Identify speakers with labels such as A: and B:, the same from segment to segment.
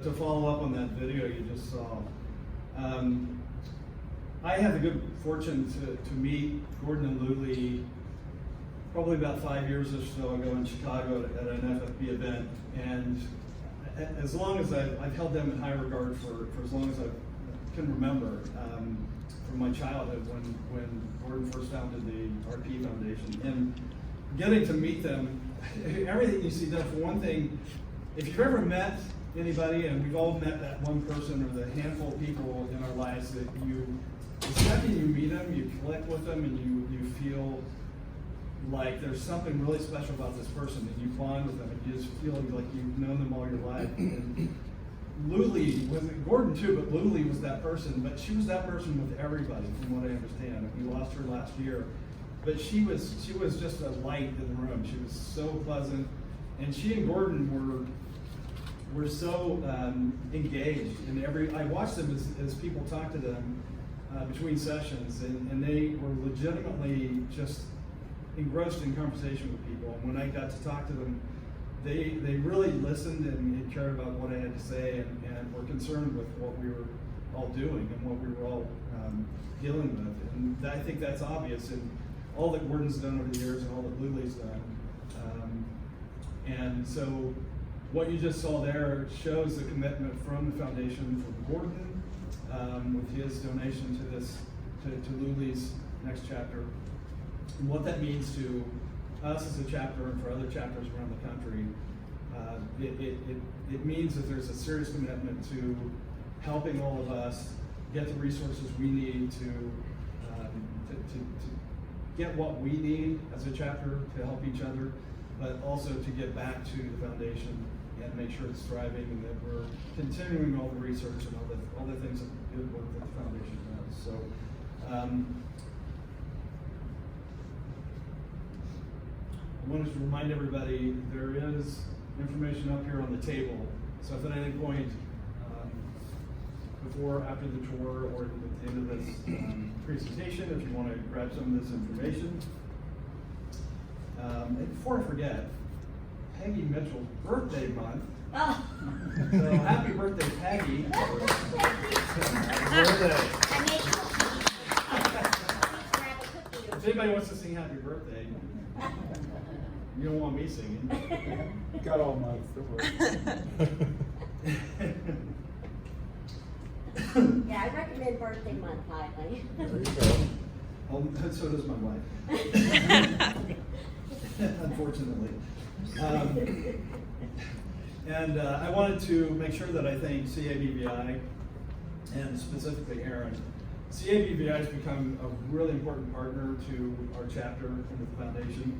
A: To follow up on that video you just saw, I had the good fortune to meet Gordon and Luli probably about 5 years or so ago in Chicago at an FFB event, and as long as I've held them in high regard for as long as I can remember, from my childhood when Gordon first founded the RP Foundation, and getting to meet them, everything you see done. For one thing, if you've ever met anybody, and we've all met that one person or the handful of people in our lives that the second you meet them, you click with them, and you feel like there's something really special about this person, and you bond with them, and you just feel like you've known them all your life. And Luli was, Gordon too, but Luli was that person, but she was that person with everybody, from what I understand. We lost her last year, but she was just a light in the room. She was so pleasant, and she and Gordon were so engaged in I watched them as people talked to them between sessions, and they were legitimately just engrossed in conversation with people. And when I got to talk to them, they really listened and cared about what I had to say, and were concerned with what we were all doing and what we were all dealing with. And I think that's obvious in all that Gordon's done over the years and all that Luli's done. And so what you just saw there shows the commitment from the foundation, from Gordon, with his donation to Luli's next chapter, and what that means to us as a chapter and for other chapters around the country. It means that there's a serious commitment to helping all of us get the resources we need to get what we need as a chapter to help each other, but also to get back to the foundation and make sure it's thriving, and that we're continuing all the research and all the things that good work that the foundation does. So I wanted to remind everybody there is information up here on the table. So if at any point before, after the tour, or at the end of this presentation, if you want to grab some of this information. And before I forget, Peggy Mitchell's birthday month.
B: Oh.
A: So happy birthday, Peggy.
B: Happy birthday. I made cookies. Grab a cookie.
A: If anybody wants to sing happy birthday, you don't want me singing.
C: Got all month, don't worry.
B: Yeah, I recommend birthday month highly.
C: There you go.
A: So does my wife. Unfortunately. And I wanted to make sure that I thank CABVI, and specifically Aaron. CABVI has become a really important partner to our chapter and the foundation.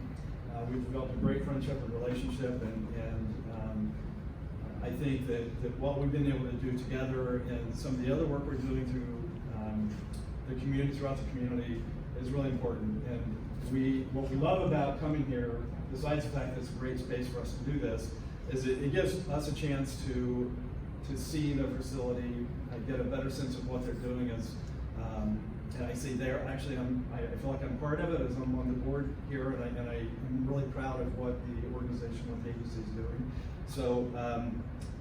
A: We've developed a great friendship and relationship, and I think that what we've been able to do together and some of the other work we're doing through the community, throughout the community, is really important. And what we love about coming here, besides the fact that it's a great space for us to do this, is it gives us a chance to see the facility, get a better sense of what they're doing. And I say there, actually, I feel like I'm part of it as I'm on the board here, and I'm really proud of what the organization, what the agency is doing. So,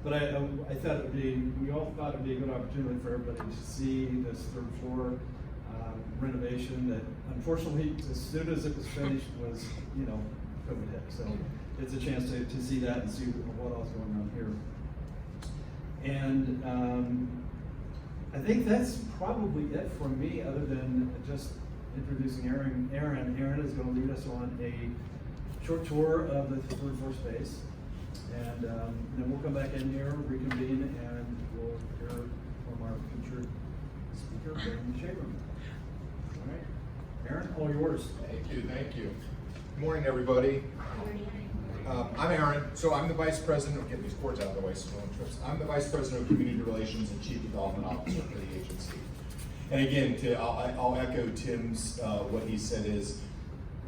A: but I thought we all thought it'd be a good opportunity for everybody to see this third floor renovation that, unfortunately, as soon as it was finished, was, COVID hit. So it's a chance to see that and see what else is going on here. And I think that's probably it from me, other than just introducing Aaron. Aaron is going to lead us on a short tour of the third floor space. And then we'll come back in here, reconvene, and we'll hear from our featured speaker, in the shade room. All right, Aaron, all yours.
C: Thank you. Good morning, everybody. I'm Aaron. So I'm the Vice President of, get these boards out of the way so no one trips. I'm the Vice President of Community Relations and Chief Development Officer for the agency. And again, I'll echo Tim's, what he said is,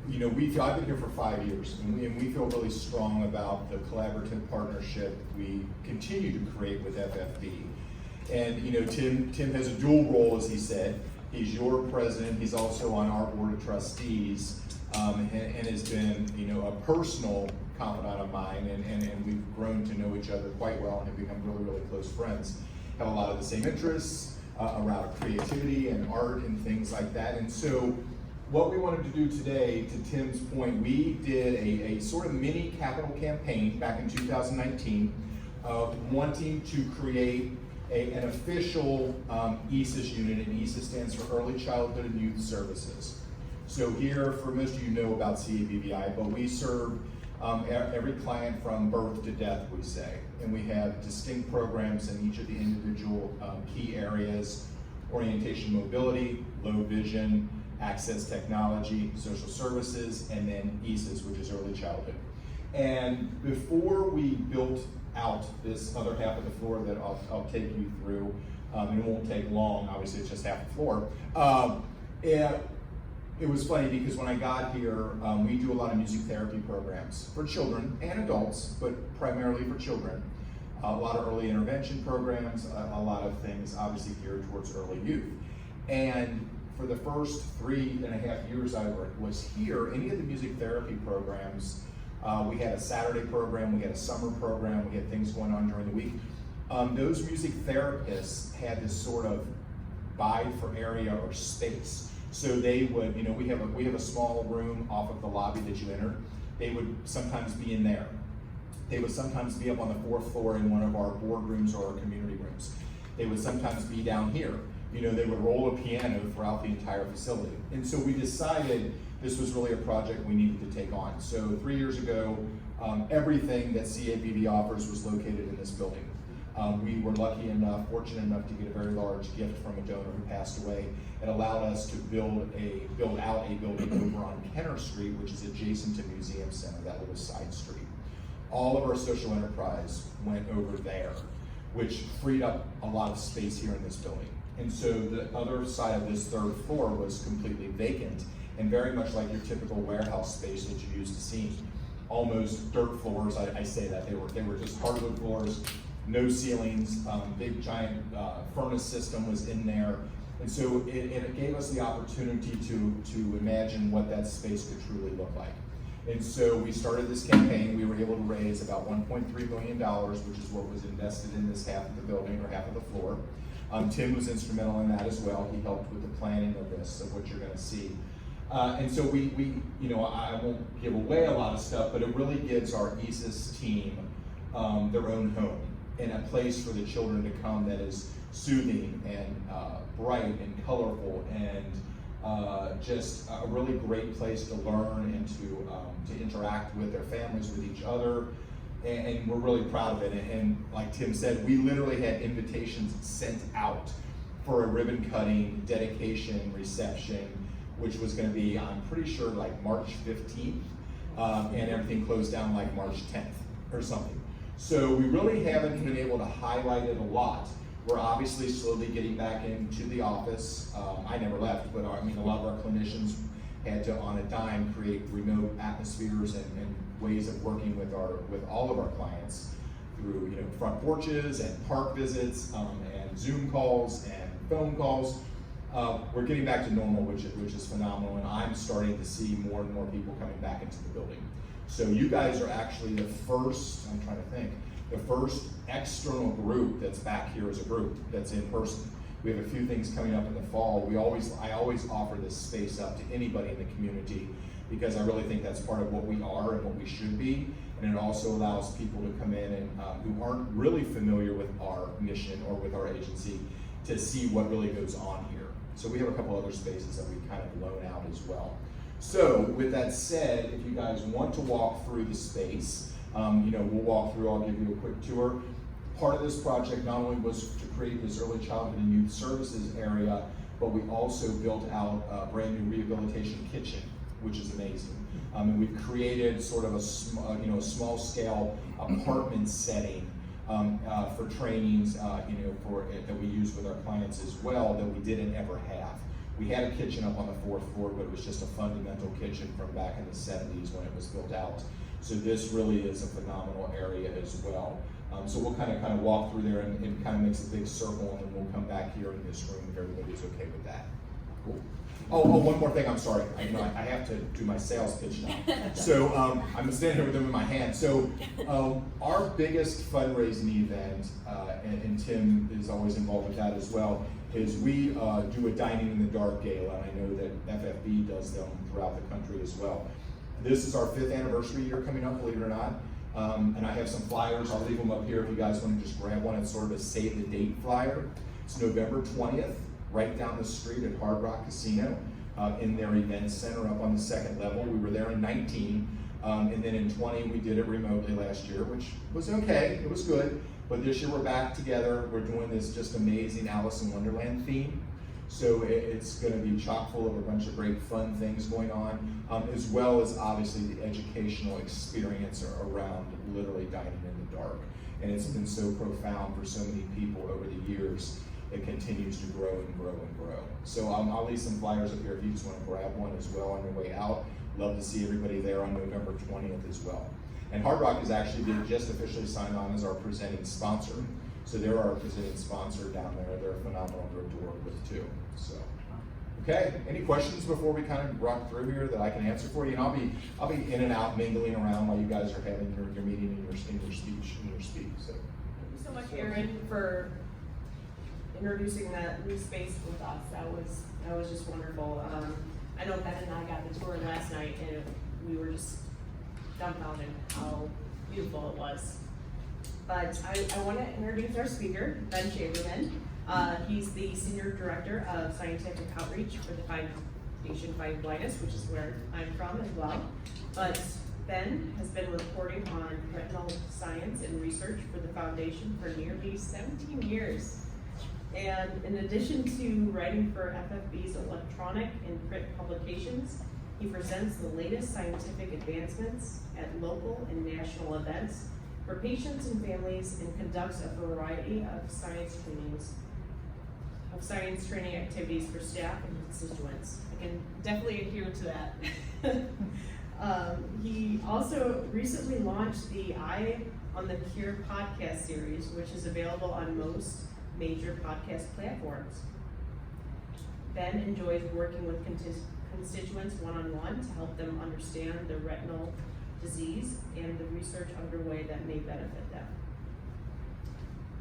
C: I've been here for 5 years, and we feel really strong about the collaborative partnership we continue to create with FFB. And Tim has a dual role, as he said. He's your president. He's also on our board of trustees, and has been a personal confidant of mine, and we've grown to know each other quite well and have become really, really close friends. Have a lot of the same interests around creativity and art and things like that. And so what we wanted to do today, to Tim's point, we did a sort of mini capital campaign back in 2019, wanting to create an official ESIS unit, and ESIS stands for Early Childhood and Youth Services. So here, for most of you know about CABVI, but we serve every client from birth to death, we say. And we have distinct programs in each of the individual key areas: orientation mobility, low vision, access technology, social services, and then ESIS, which is early childhood. And before we built out this other half of the floor that I'll take you through, and it won't take long, obviously it's just half the floor. It was funny because when I got here, we do a lot of music therapy programs for children and adults, but primarily for children. A lot of early intervention programs, a lot of things obviously geared towards early youth. And for the first 3.5 years I was here, any of the music therapy programs, we had a Saturday program, we had a summer program, we had things going on during the week. Those music therapists had this sort of bide for area or space. So they would, we have a small room off of the lobby that you entered. They would sometimes be in there. They would sometimes be up on the 4th floor in one of our boardrooms or our community rooms. They would sometimes be down here. They would roll a piano throughout the entire facility. And so we decided this was really a project we needed to take on. So 3 years ago, everything that CABV offers was located in this building. We were lucky enough, fortunate enough to get a very large gift from a donor who passed away. It allowed us to build out a building over on Kenner Street, which is adjacent to Museum Center, that little side street. All of our social enterprise went over there, which freed up a lot of space here in this building. And so the other side of this 3rd floor was completely vacant, and very much like your typical warehouse space that you're used to seeing. Almost dirt floors, I say that. They were just hardwood floors, no ceilings, big giant furnace system was in there. And so it gave us the opportunity to imagine what that space could truly look like. And so we started this campaign. We were able to raise about $1.3 million, which is what was invested in this half of the building, or half of the floor. Tim was instrumental in that as well. He helped with the planning of this, of what you're going to see. And so we, I won't give away a lot of stuff, but it really gives our ESIS team their own home, and a place for the children to come that is soothing and bright and colorful, and just a really great place to learn and to interact with their families, with each other. And we're really proud of it. And like Tim said, we literally had invitations sent out for a ribbon cutting, dedication, reception, which was going to be, I'm pretty sure, like March 15th, and everything closed down like March 10th or something. So we really haven't been able to highlight it a lot. We're obviously slowly getting back into the office. I never left, but a lot of our clinicians had to, on a dime, create remote atmospheres and ways of working with all of our clients through front porches and park visits and Zoom calls and phone calls. We're getting back to normal, which is phenomenal, and I'm starting to see more and more people coming back into the building. So you guys are actually the first, the first external group that's back here as a group that's in person. We have a few things coming up in the fall. I always offer this space up to anybody in the community, because I really think that's part of what we are and what we should be. And it also allows people to come in and who aren't really familiar with our mission or with our agency to see what really goes on here. So we have a couple other spaces that we kind of loan out as well. So with that said, if you guys want to walk through the space, we'll walk through, I'll give you a quick tour. Part of this project not only was to create this early childhood and youth services area, but we also built out a brand new rehabilitation kitchen, which is amazing. And we've created sort of a small scale apartment setting for trainings, that we use with our clients as well, that we didn't ever have. We had a kitchen up on the 4th floor, but it was just a fundamental kitchen from back in the 70s when it was built out. So this really is a phenomenal area as well. So we'll kind of walk through there and kind of makes a big circle, and then we'll come back here in this room if everybody's okay with that. Cool. Oh, one more thing, I'm sorry. I have to do my sales pitch now. So I'm standing here with them in my hand. So our biggest fundraising event, and Tim is always involved with that as well, is we do a Dining in the Dark gala, and I know that FFB does them throughout the country as well. This is our 5th anniversary year coming up, believe it or not. And I have some flyers, I'll leave them up here if you guys want to just grab one. It's sort of a save the date flyer. It's November 20th, right down the street at Hard Rock Casino, in their event center up on the 2nd level. We were there in 19, and then in 20 we did it remotely last year, which was okay, it was good. But this year we're back together. We're doing this just amazing Alice in Wonderland theme. So it's going to be chock full of a bunch of great fun things going on, as well as obviously the educational experience around literally dining in the dark. And it's been so profound for so many people over the years. It continues to grow and grow and grow. So I'll leave some flyers up here if you just want to grab one as well on your way out. Love to see everybody there on November 20th as well. And Hard Rock is actually being just officially signed on as our presenting sponsor. So they're our presenting sponsor down there. They're a phenomenal group to work with too. So, okay. Any questions before we kind of rock through here that I can answer for you? And I'll be in and out mingling around while you guys are having your meeting and your speech. So.
B: Thank you so much, Aaron, for introducing that new space with us. That was just wonderful. I know Ben and I got the tour last night, and we were just dumbfounded how beautiful it was. But I want to introduce our speaker, Ben Chamberlain. He's the Senior Director of Scientific Outreach for the Foundation Fighting Blindness, which is where I'm from as well. But Ben has been reporting on retinal science and research for the Foundation for nearly 17 years. And in addition to writing for FFB's electronic and print publications, he presents the latest scientific advancements at local and national events for patients and families, and conducts a variety of science training activities for staff and constituents. I can definitely adhere to that. He also recently launched the Eye on the Cure podcast series, which is available on most major podcast platforms. Ben enjoys working with constituents one-on-one to help them understand the retinal disease and the research underway that may benefit them.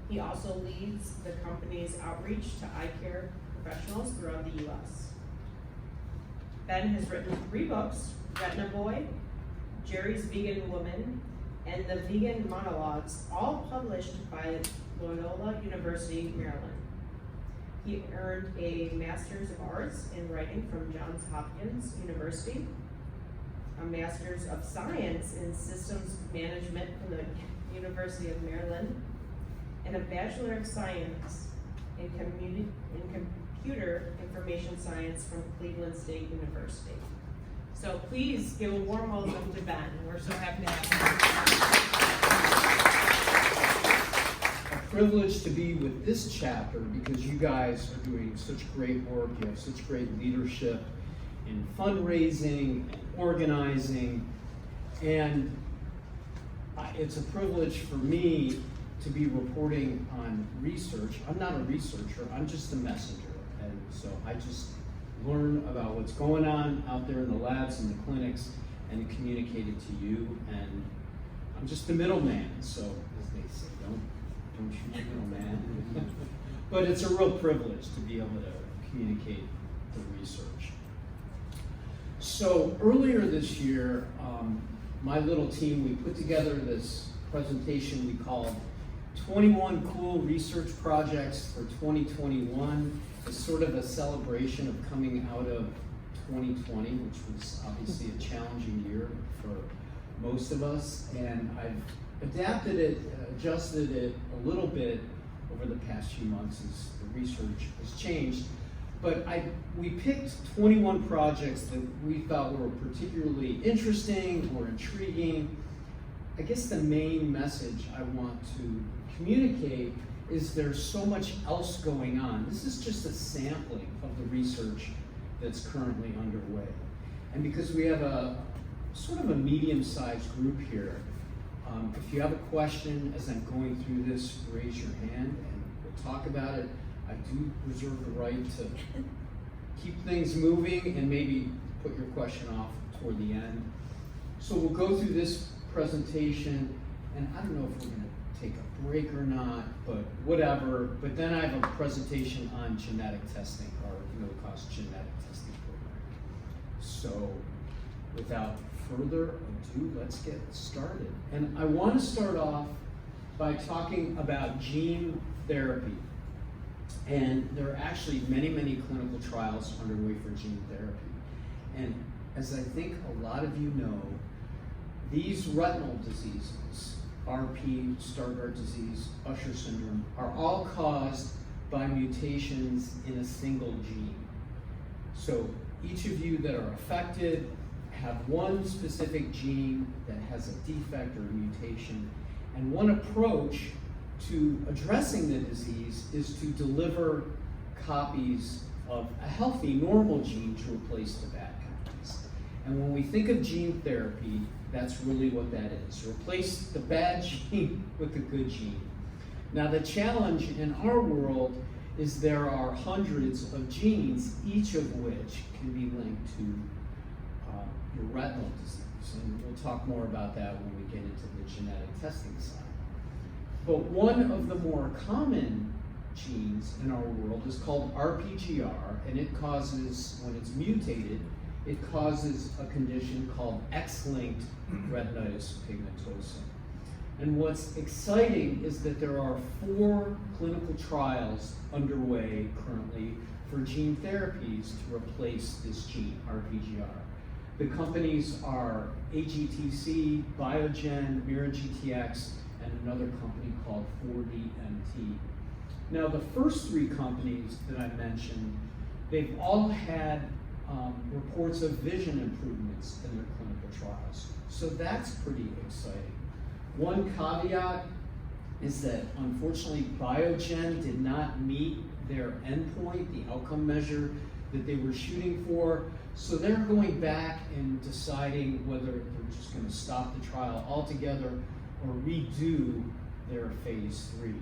B: He also leads the company's outreach to eye care professionals throughout the U.S. Ben has written 3 books, Retina Boy, Jerry's Vegan Woman, and The Vegan Monologues, all published by Loyola University, Maryland. He earned a Master's of Arts in Writing from Johns Hopkins University, a Master's of Science in Systems Management from the University of Maryland, and a Bachelor of Science in Computer Information Science from Cleveland State University. So please give a warm welcome to Ben. We're so happy to have him.
D: A privilege to be with this chapter because you guys are doing such great work. You have such great leadership in fundraising and organizing, and it's a privilege for me to be reporting on research. I'm not a researcher, I'm just a messenger, and so I just learn about what's going on out there in the labs and the clinics and communicate it to you, and I'm just the middleman, so as they say, don't shoot the middleman. But it's a real privilege to be able to communicate the research. So earlier this year, my little team, we put together this presentation we called 21 Cool Research Projects for 2021. It's sort of a celebration of coming out of 2020, which was obviously a challenging year for most of us. And I've adapted it, adjusted it a little bit over the past few months as the research has changed. But we picked 21 projects that we thought were particularly interesting or intriguing. I guess the main message I want to communicate is there's so much else going on. This is just a sampling of the research that's currently underway. And because we have a sort of a medium-sized group here, if you have a question as I'm going through this, raise your hand and we'll talk about it. I do reserve the right to keep things moving and maybe put your question off toward the end. So we'll go through this presentation, and I don't know if we're gonna take a break or not, but whatever. But then I have a presentation on genetic testing, or no-cost genetic testing program. So without further ado, let's get started. And I want to start off by talking about gene therapy. And there are actually many, many clinical trials underway for gene therapy. And as I think a lot of you know, these retinal diseases, RP, Stargardt disease, Usher syndrome, are all caused by mutations in a single gene. So each of you that are affected have one specific gene that has a defect or a mutation, and one approach to addressing the disease is to deliver copies of a healthy, normal gene to replace the bad copies. And when we think of gene therapy, that's really what that is. Replace the bad gene with the good gene. Now the challenge in our world is there are hundreds of genes, each of which can be linked to your retinal disease. And we'll talk more about that when we get into the genetic testing side. But one of the more common genes in our world is called RPGR, and it causes, when it's mutated, it causes a condition called X-linked retinitis pigmentosa. And what's exciting is that there are 4 clinical trials underway currently for gene therapies to replace this gene, RPGR. The companies are AGTC, Biogen, MiraGTx, and another company called 4DMT. Now the first 3 companies that I mentioned, they've all had reports of vision improvements in their clinical trials. So that's pretty exciting. One caveat is that unfortunately Biogen did not meet their endpoint, the outcome measure that they were shooting for. So they're going back and deciding whether they're just going to stop the trial altogether or redo their phase 3.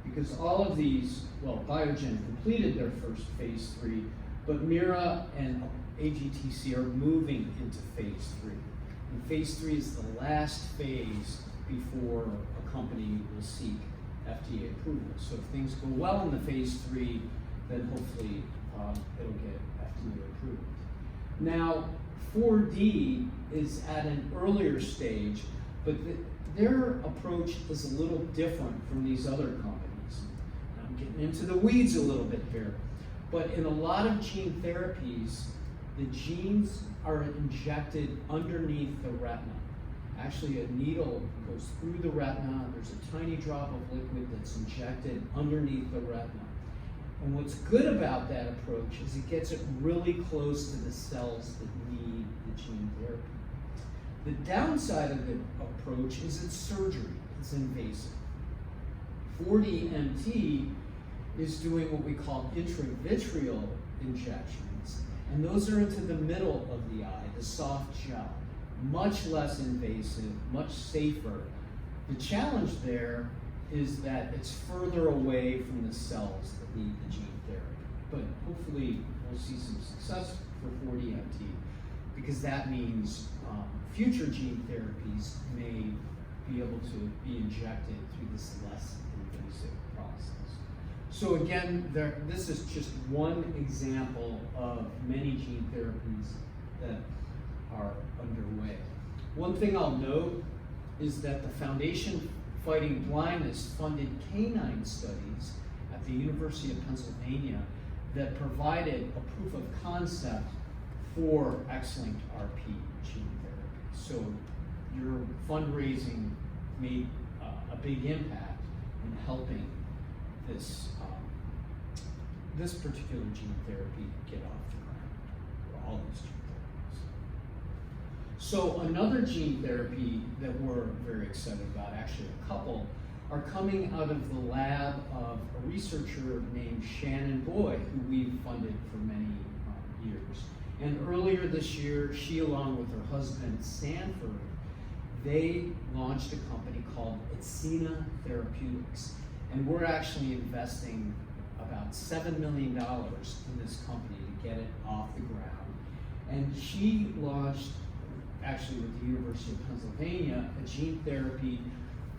D: Because all of these, well, Biogen completed their first phase 3, but Mira and AGTC are moving into phase 3. And phase 3 is the last phase before a company will seek FDA approval. So if things go well in the phase 3, then hopefully it'll get FDA approved. Now, 4D is at an earlier stage, but their approach is a little different from these other companies. I'm getting into the weeds a little bit here, but in a lot of gene therapies, the genes are injected underneath the retina. Actually, a needle goes through the retina, there's a tiny drop of liquid that's injected underneath the retina. And what's good about that approach is it gets it really close to the cells that need the gene therapy. The downside of the approach is it's surgery, it's invasive. 4DMT is doing what we call intravitreal injections, and those are into the middle of the eye, the soft gel. Much less invasive, much safer. The challenge there is that it's further away from the cells that need the gene therapy. But hopefully we'll see some success for 4DMT, because that means future gene therapies may be able to be injected through this less invasive process. So again, this is just one example of many gene therapies that are underway. One thing I'll note is that the Foundation Fighting Blindness funded canine studies at the University of Pennsylvania that provided a proof of concept for X-linked RP gene therapy. So your fundraising made a big impact in helping this this particular gene therapy get off the ground, or all these gene therapies. So another gene therapy that we're very excited about, actually a couple, are coming out of the lab of a researcher named Shannon Boyd, who we've funded for many years. And earlier this year, she, along with her husband, Sanford, they launched a company called Etsena Therapeutics. And we're actually investing about $7 million in this company to get it off the ground. And she launched, actually with the University of Pennsylvania, a gene therapy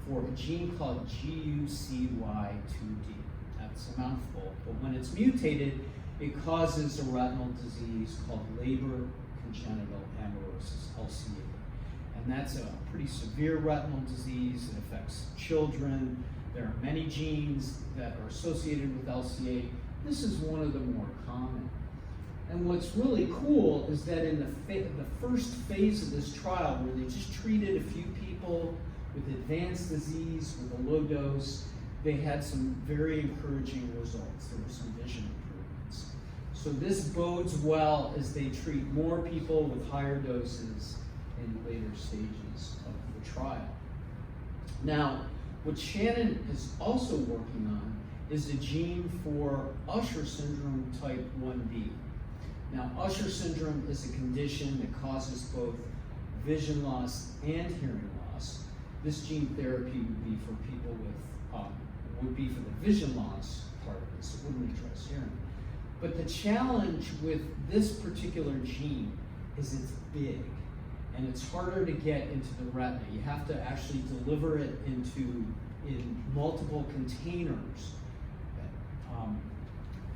D: for a gene called GUCY2D. That's a mouthful, but when it's mutated, it causes a retinal disease called Leber congenital amaurosis, LCA. And that's a pretty severe retinal disease. It affects children. There are many genes that are associated with LCA. This is one of the more common. And what's really cool is that in the first phase of this trial, where they just treated a few people with advanced disease with a low dose, they had some very encouraging results. There were some vision improvements. So this bodes well as they treat more people with higher doses in later stages of the trial. Now, what Shannon is also working on is a gene for Usher syndrome type 1B. Now, Usher syndrome is a condition that causes both vision loss and hearing loss. This gene therapy would be for people with, would be for the vision loss part of this. It wouldn't address hearing. But the challenge with this particular gene is it's big, and it's harder to get into the retina. You have to actually deliver it in multiple containers,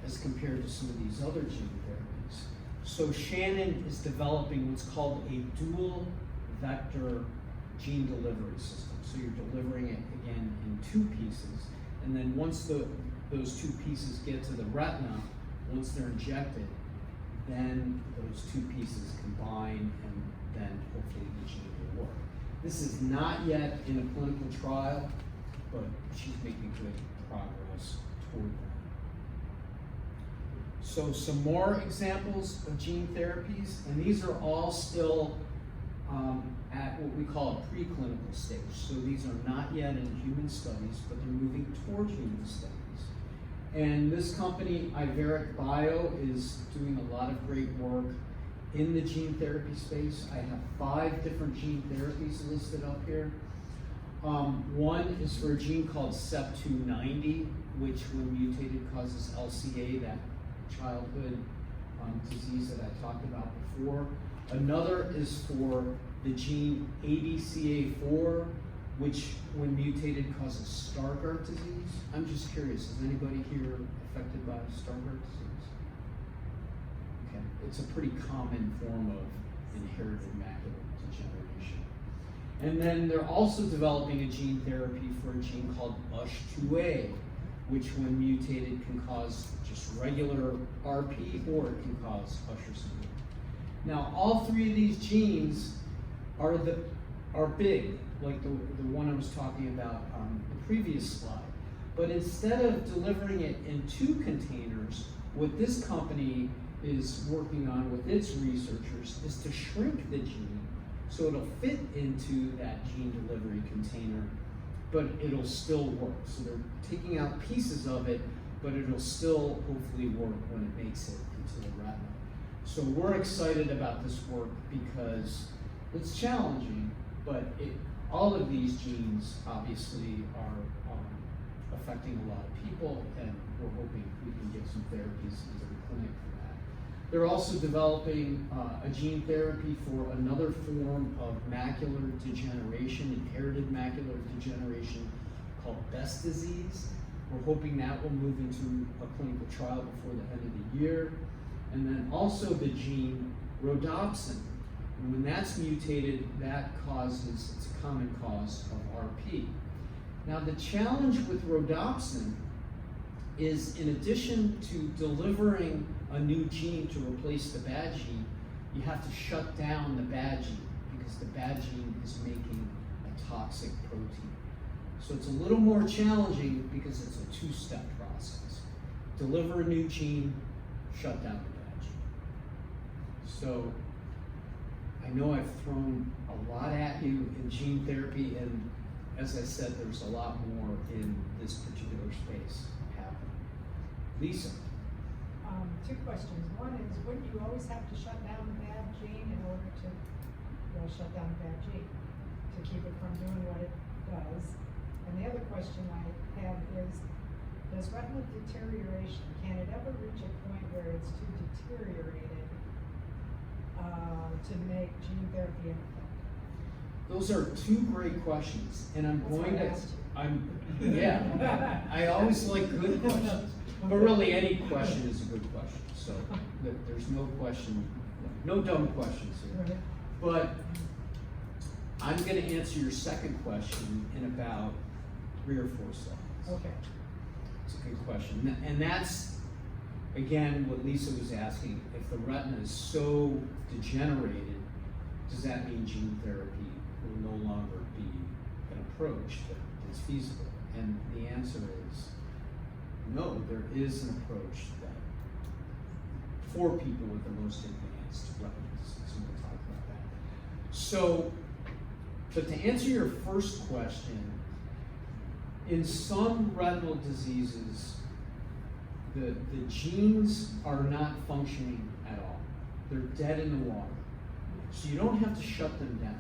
D: as compared to some of these other gene therapies. So Shannon is developing what's called a dual vector gene delivery system. So you're delivering it again in 2 pieces, and then once those 2 pieces get to the retina, once they're injected, then those 2 pieces combine, and then hopefully the gene will work. This is not yet in a clinical trial, but she's making good progress toward that. So some more examples of gene therapies, and these are all still at what we call a preclinical stage. So these are not yet in human studies, but they're moving toward human studies. And this company, Iveric Bio, is doing a lot of great work in the gene therapy space. I have 5 different gene therapies listed up here. One is for a gene called CEP290, which when mutated causes LCA, that childhood disease that I talked about before. Another is for the gene ABCA4, which when mutated causes Stargardt disease. I'm just curious, is anybody here affected by Stargardt disease? Okay, it's a pretty common form of inherited macular degeneration. And then they're also developing a gene therapy for a gene called USH2A, which when mutated can cause just regular RP, or it can cause Usher syndrome. Now, all 3 of these genes are big, like the one I was talking about on the previous slide. But instead of delivering it in 2 containers, what this company is working on with its researchers is to shrink the gene so it'll fit into that gene delivery container, but it'll still work. So they're taking out pieces of it, but it'll still hopefully work when it makes it into the retina. So we're excited about this work because it's challenging, but all of these genes obviously are affecting a lot of people, and we're hoping we can get some therapies into the clinic for that. They're also developing a gene therapy for another form of macular degeneration, inherited macular degeneration, called Best disease. We're hoping that will move into a clinical trial before the end of the year. And then also the gene rhodopsin. And when that's mutated, that causes, it's a common cause of RP. Now the challenge with rhodopsin is, in addition to delivering a new gene to replace the bad gene, you have to shut down the bad gene because the bad gene is making a toxic protein. So it's a little more challenging because it's a 2-step process. Deliver a new gene, shut down the bad gene. So I know I've thrown a lot at you in gene therapy, and as I said, there's a lot more in this particular space happening. Lisa.
E: 2 questions. One is, wouldn't you always have to shut down the bad gene in order to shut down the bad gene to keep it from doing what it does? And the other question I have is, does retinal deterioration, can it ever reach a point where it's too deteriorated to make gene therapy ineffective?
D: Those are two great questions, and I'm
E: That's
D: going
E: why I
D: to,
E: asked you.
D: yeah, I always like good questions, but really any question is a good question, so there's no question, no dumb questions here.
E: Right.
D: But I'm gonna answer your second question in about 3 or 4 seconds.
E: Okay.
D: It's a good question, and that's, again, what Lisa was asking, if the retina is so degenerated, does that mean gene therapy will no longer be an approach that is feasible? And the answer is no, there is an approach that for people with the most advanced retina disease, and we'll talk about that. So, but to answer your first question, in some retinal diseases, the genes are not functioning at all. They're dead in the water. So you don't have to shut them down.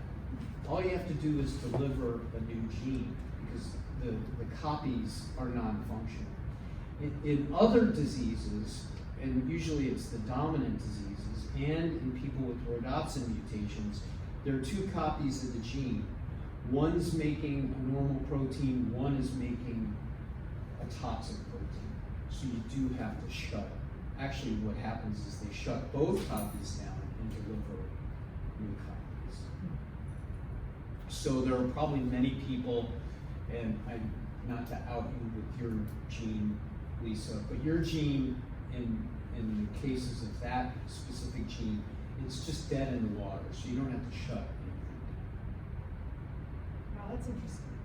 D: All you have to do is deliver a new gene because the copies are non-functional. In other diseases, and usually it's the dominant diseases, and in people with rhodopsin mutations, there are 2 copies of the gene. One's making a normal protein, one is making a toxic protein. So you do have to shut it. Actually, what happens is they shut both copies down and deliver new copies. So there are probably many people, and not to out you with your gene, Lisa, but your gene, in the cases of that specific gene, it's just dead in the water, so you don't have to shut anything
E: Wow, that's interesting.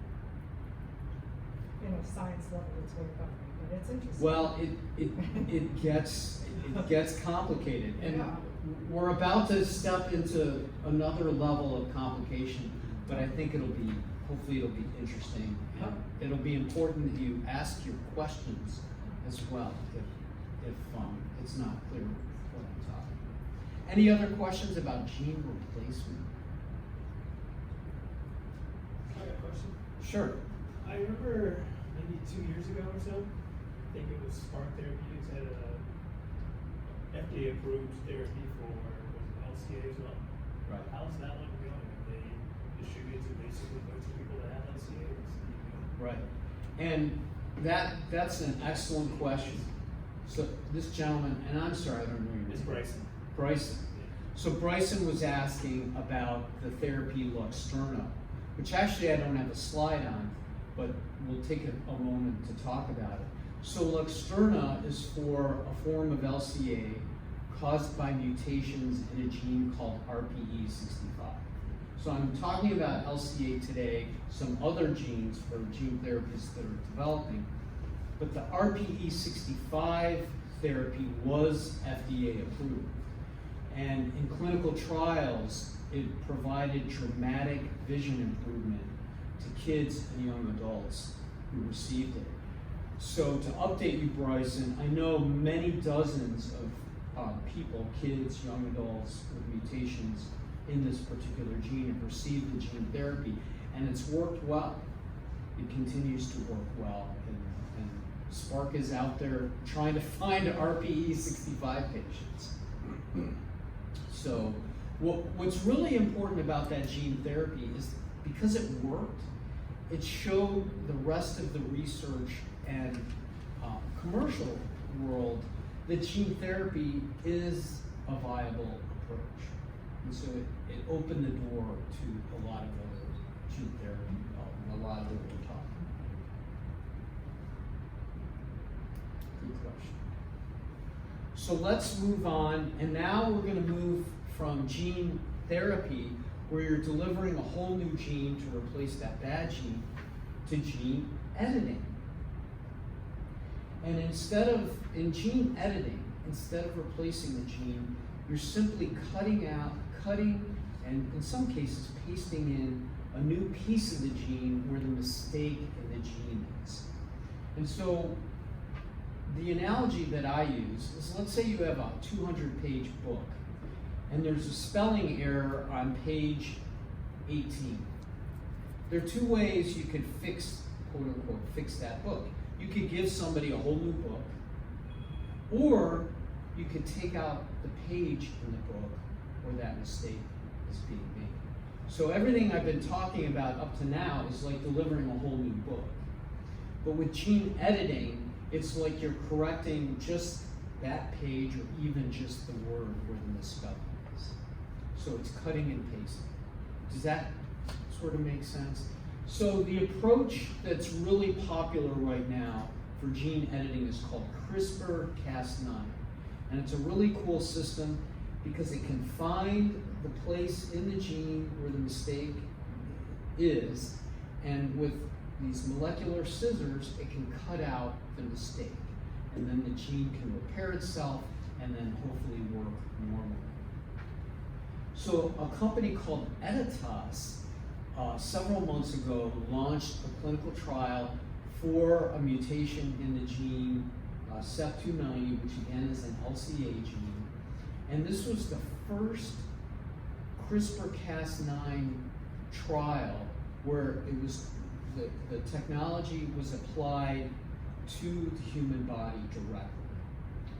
E: You know, science level, it's way above me, but it's interesting.
D: down. Well, it gets complicated, and
E: Yeah.
D: we're about to step into another level of complication, but I think hopefully it'll be interesting. And it'll be important that you ask your questions as well if it's not clear what I'm talking about. Any other questions about gene replacement?
F: I got a question.
D: Sure.
F: I remember maybe 2 years ago or so, I think it was Spark Therapeutics had a FDA approved therapy for LCA as well.
D: Right.
F: How's that one going? Have they distributed to basically a bunch of people that have LCA?
D: Right. And that's an excellent question. So this gentleman, and I'm sorry, I don't know your name.
F: It's Bryson.
D: Bryson. So Bryson was asking about the therapy Luxturna, which actually I don't have a slide on, but we'll take a moment to talk about it. So Luxturna is for a form of LCA caused by mutations in a gene called RPE65. So I'm talking about LCA today, some other genes for gene therapies that are developing, but the RPE65 therapy was FDA approved. And in clinical trials, it provided dramatic vision improvement to kids and young adults who received it. So to update you, Bryson, I know many dozens of people, kids, young adults with mutations in this particular gene have received the gene therapy, and it's worked well. It continues to work well, and Spark is out there trying to find RPE65 patients. So what's really important about that gene therapy is because it worked, it showed the rest of the research and commercial world that gene therapy is a viable approach. And so it opened the door to a lot of other gene therapy development, a lot of what we're talking about. Good question. So let's move on, and now we're going to move from gene therapy, where you're delivering a whole new gene to replace that bad gene, to gene editing. And in gene editing, instead of replacing the gene, you're simply cutting, and in some cases pasting in a new piece of the gene where the mistake in the gene is. And so the analogy that I use is, let's say you have a 200-page book, and there's a spelling error on page 18. There are 2 ways you could fix, quote unquote, fix that book. you could give somebody a whole new book, or you could take out the page in the book where that mistake is being made. So everything I've been talking about up to now is like delivering a whole new book. But with gene editing, it's like you're correcting just that page or even just the word where the misspelling is. So it's cutting and pasting. Does that sort of make sense? So the approach that's really popular right now for gene editing is called CRISPR-Cas9. And it's a really cool system because it can find the place in the gene where the mistake is, and with these molecular scissors, it can cut out the mistake. And then the gene can repair itself and then hopefully work normally. So a company called Editas several months ago launched a clinical trial for a mutation in the gene CEP290, which again is an LCA gene. And this was the first CRISPR-Cas9 trial where it was the technology was applied to the human body directly,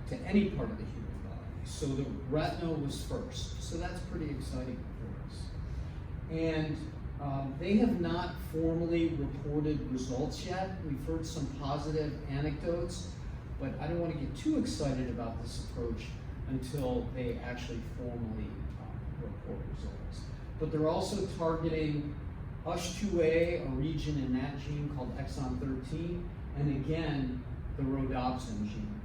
D: to any part of the human body. So the retina was first. So that's pretty exciting for us. And they have not formally reported results yet. We've heard some positive anecdotes, but I don't want to get too excited about this approach until they actually formally report results. But they're also targeting USH2A, a region in that gene called exon 13, and again, the rhodopsin gene.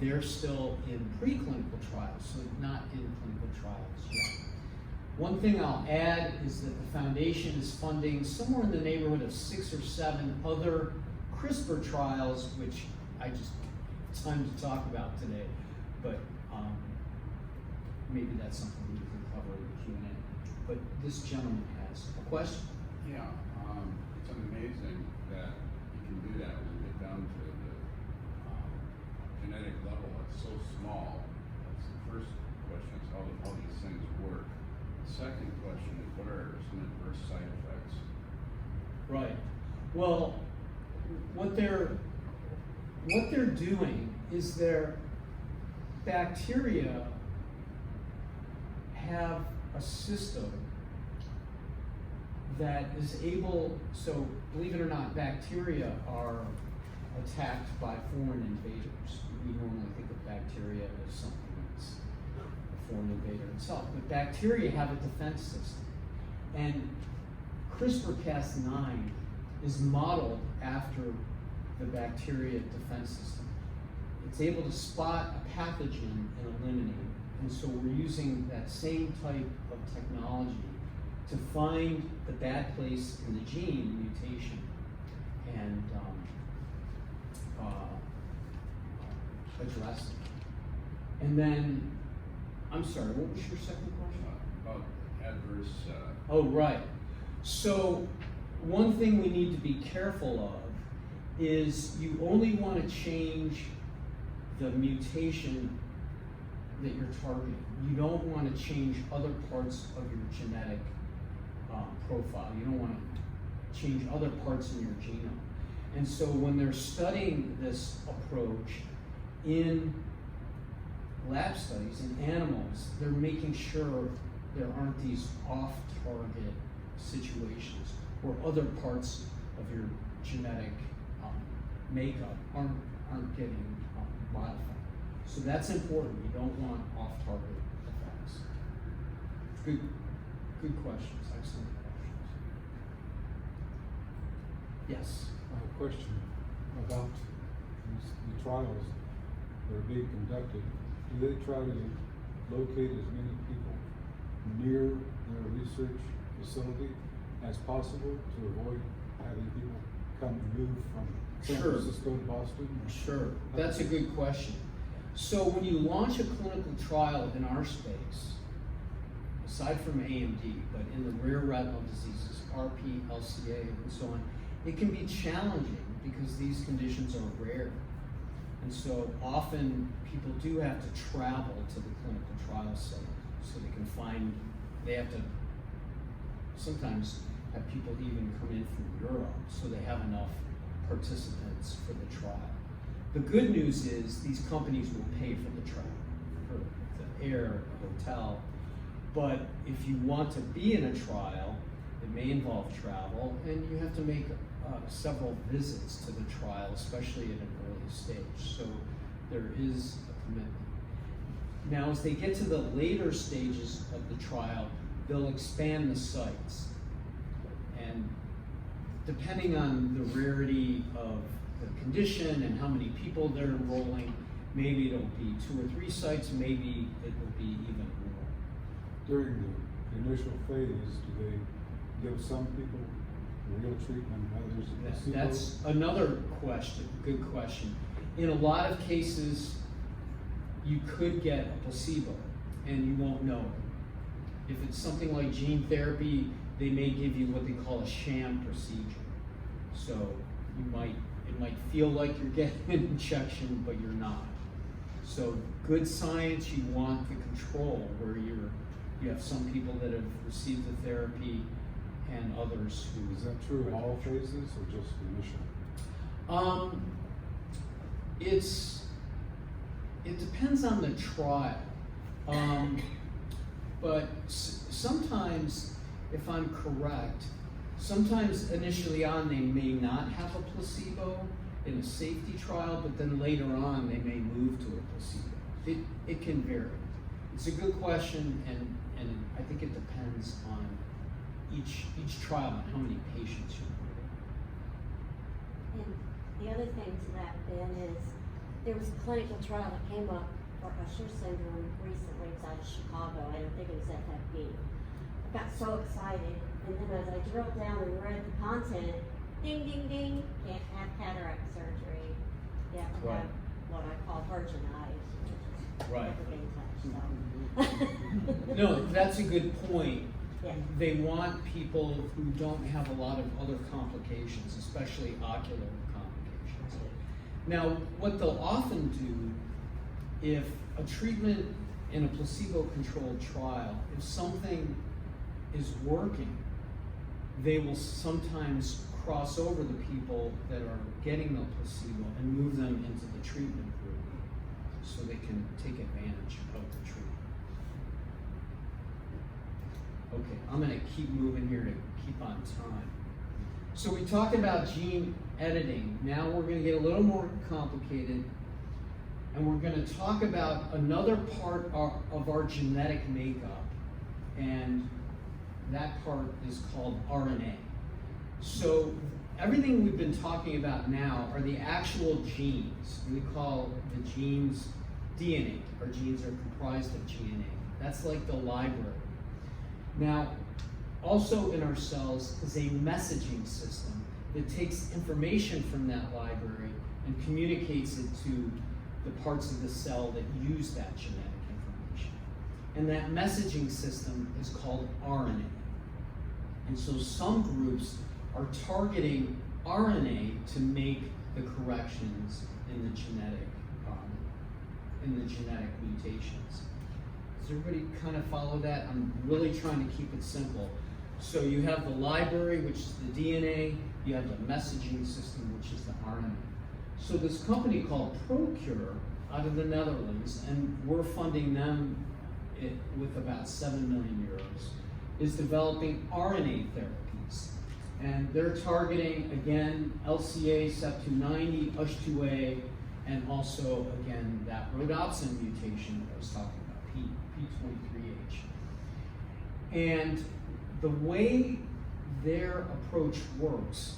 D: They're still in preclinical trials, so not in clinical trials yet. One thing I'll add is that the foundation is funding somewhere in the neighborhood of 6 or 7 other CRISPR trials, which I just have time to talk about today, but maybe that's something we can cover in the Q&A. But this gentleman has a question.
G: Yeah, it's amazing that you can do that when you get down to the genetic level. It's so small. That's the first question, is how these things work. The second question is, what are some adverse side effects?
D: Right. Well, what they're doing is their bacteria have a system that is able, so believe it or not, bacteria are attacked by foreign invaders. We normally think of bacteria as something that's a foreign invader itself, but bacteria have a defense system. And CRISPR-Cas9 is modeled after the bacteria defense system. It's able to spot a pathogen and eliminate it. And so we're using that same type of technology to find the bad place in the gene, mutation, and address it. And then, I'm sorry, what was your second question?
G: About adverse.
D: Oh, right. So one thing we need to be careful of is you only want to change the mutation that you're targeting. You don't want to change other parts of your genetic profile. You don't want to change other parts in your genome. And so when they're studying this approach in lab studies in animals, they're making sure there aren't these off-target situations where other parts of your genetic makeup aren't getting modified. So that's important. You don't want off-target effects. Good questions. Excellent questions. Yes.
H: I have a question about the trials that are being conducted. Do they try to locate as many people near their research facility as possible to avoid having people come and move from San
D: Sure.
H: Francisco to Boston?
D: Sure. That's a good question. So when you launch a clinical trial in our space, aside from AMD, but in the rare retinal diseases, RP, LCA, and so on, it can be challenging because these conditions are rare. And so often people do have to travel to the clinical trial site so they can find, they have to sometimes have people even come in from Europe so they have enough participants for the trial. The good news is these companies will pay for the travel, for the air, the hotel. But if you want to be in a trial, it may involve travel, and you have to make several visits to the trial, especially at an early stage. So there is a commitment. Now, as they get to the later stages of the trial, they'll expand the sites. And depending on the rarity of the condition and how many people they're enrolling, maybe it'll be 2 or 3 sites, maybe it will be even more.
H: During the initial phase, do they give some people real treatment and others a placebo?
D: That's another question, good question. In a lot of cases, you could get a placebo and you won't know it. If it's something like gene therapy, they may give you what they call a sham procedure. So it might feel like you're getting an injection, but you're not. So good science, you want the control where you have some people that have received the therapy and others who.
H: Is that true in all phases or just initial?
D: It depends on the trial. But sometimes, if I'm correct, sometimes initially on they may not have a placebo in a safety trial, but then later on they may move to a placebo. It can vary. It's a good question, and I think it depends on each trial and how many patients you're enrolling.
I: And the other thing to that, Ben, is there was a clinical trial that came up for Usher syndrome recently. It's out of Chicago. I don't think it was FFP. I got so excited, and then as I drilled down and read the content, ding, ding, ding, can't have cataract surgery. You have to
D: Right.
I: have what I call virgin eyes, which is
D: Right.
I: never being touched. So.
D: No, that's a good point.
I: Yeah.
D: They want people who don't have a lot of other complications, especially ocular complications. Now, what they'll often do, if a treatment in a placebo-controlled trial, if something is working, they will sometimes cross over the people that are getting the placebo and move them into the treatment group so they can take advantage of the treatment. Okay, I'm gonna keep moving here to keep on time. So we talked about gene editing. Now we're gonna get a little more complicated, and we're gonna talk about another part of our genetic makeup, and that part is called RNA. So everything we've been talking about now are the actual genes. We call the genes DNA. Our genes are comprised of DNA. That's like the library. Now, also in our cells is a messaging system that takes information from that library and communicates it to the parts of the cell that use that genetic information. And that messaging system is called RNA. And so some groups are targeting RNA to make the corrections in the genetic mutations. Does everybody kind of follow that? I'm really trying to keep it simple. So you have the library, which is the DNA, you have the messaging system, which is the RNA. So this company called ProCure out of the Netherlands, and we're funding them with about 7 million euros, is developing RNA therapies. And they're targeting, again, LCA, CEP290, USH2A, and also, again, that rhodopsin mutation that I was talking about, P23H. And the way their approach works,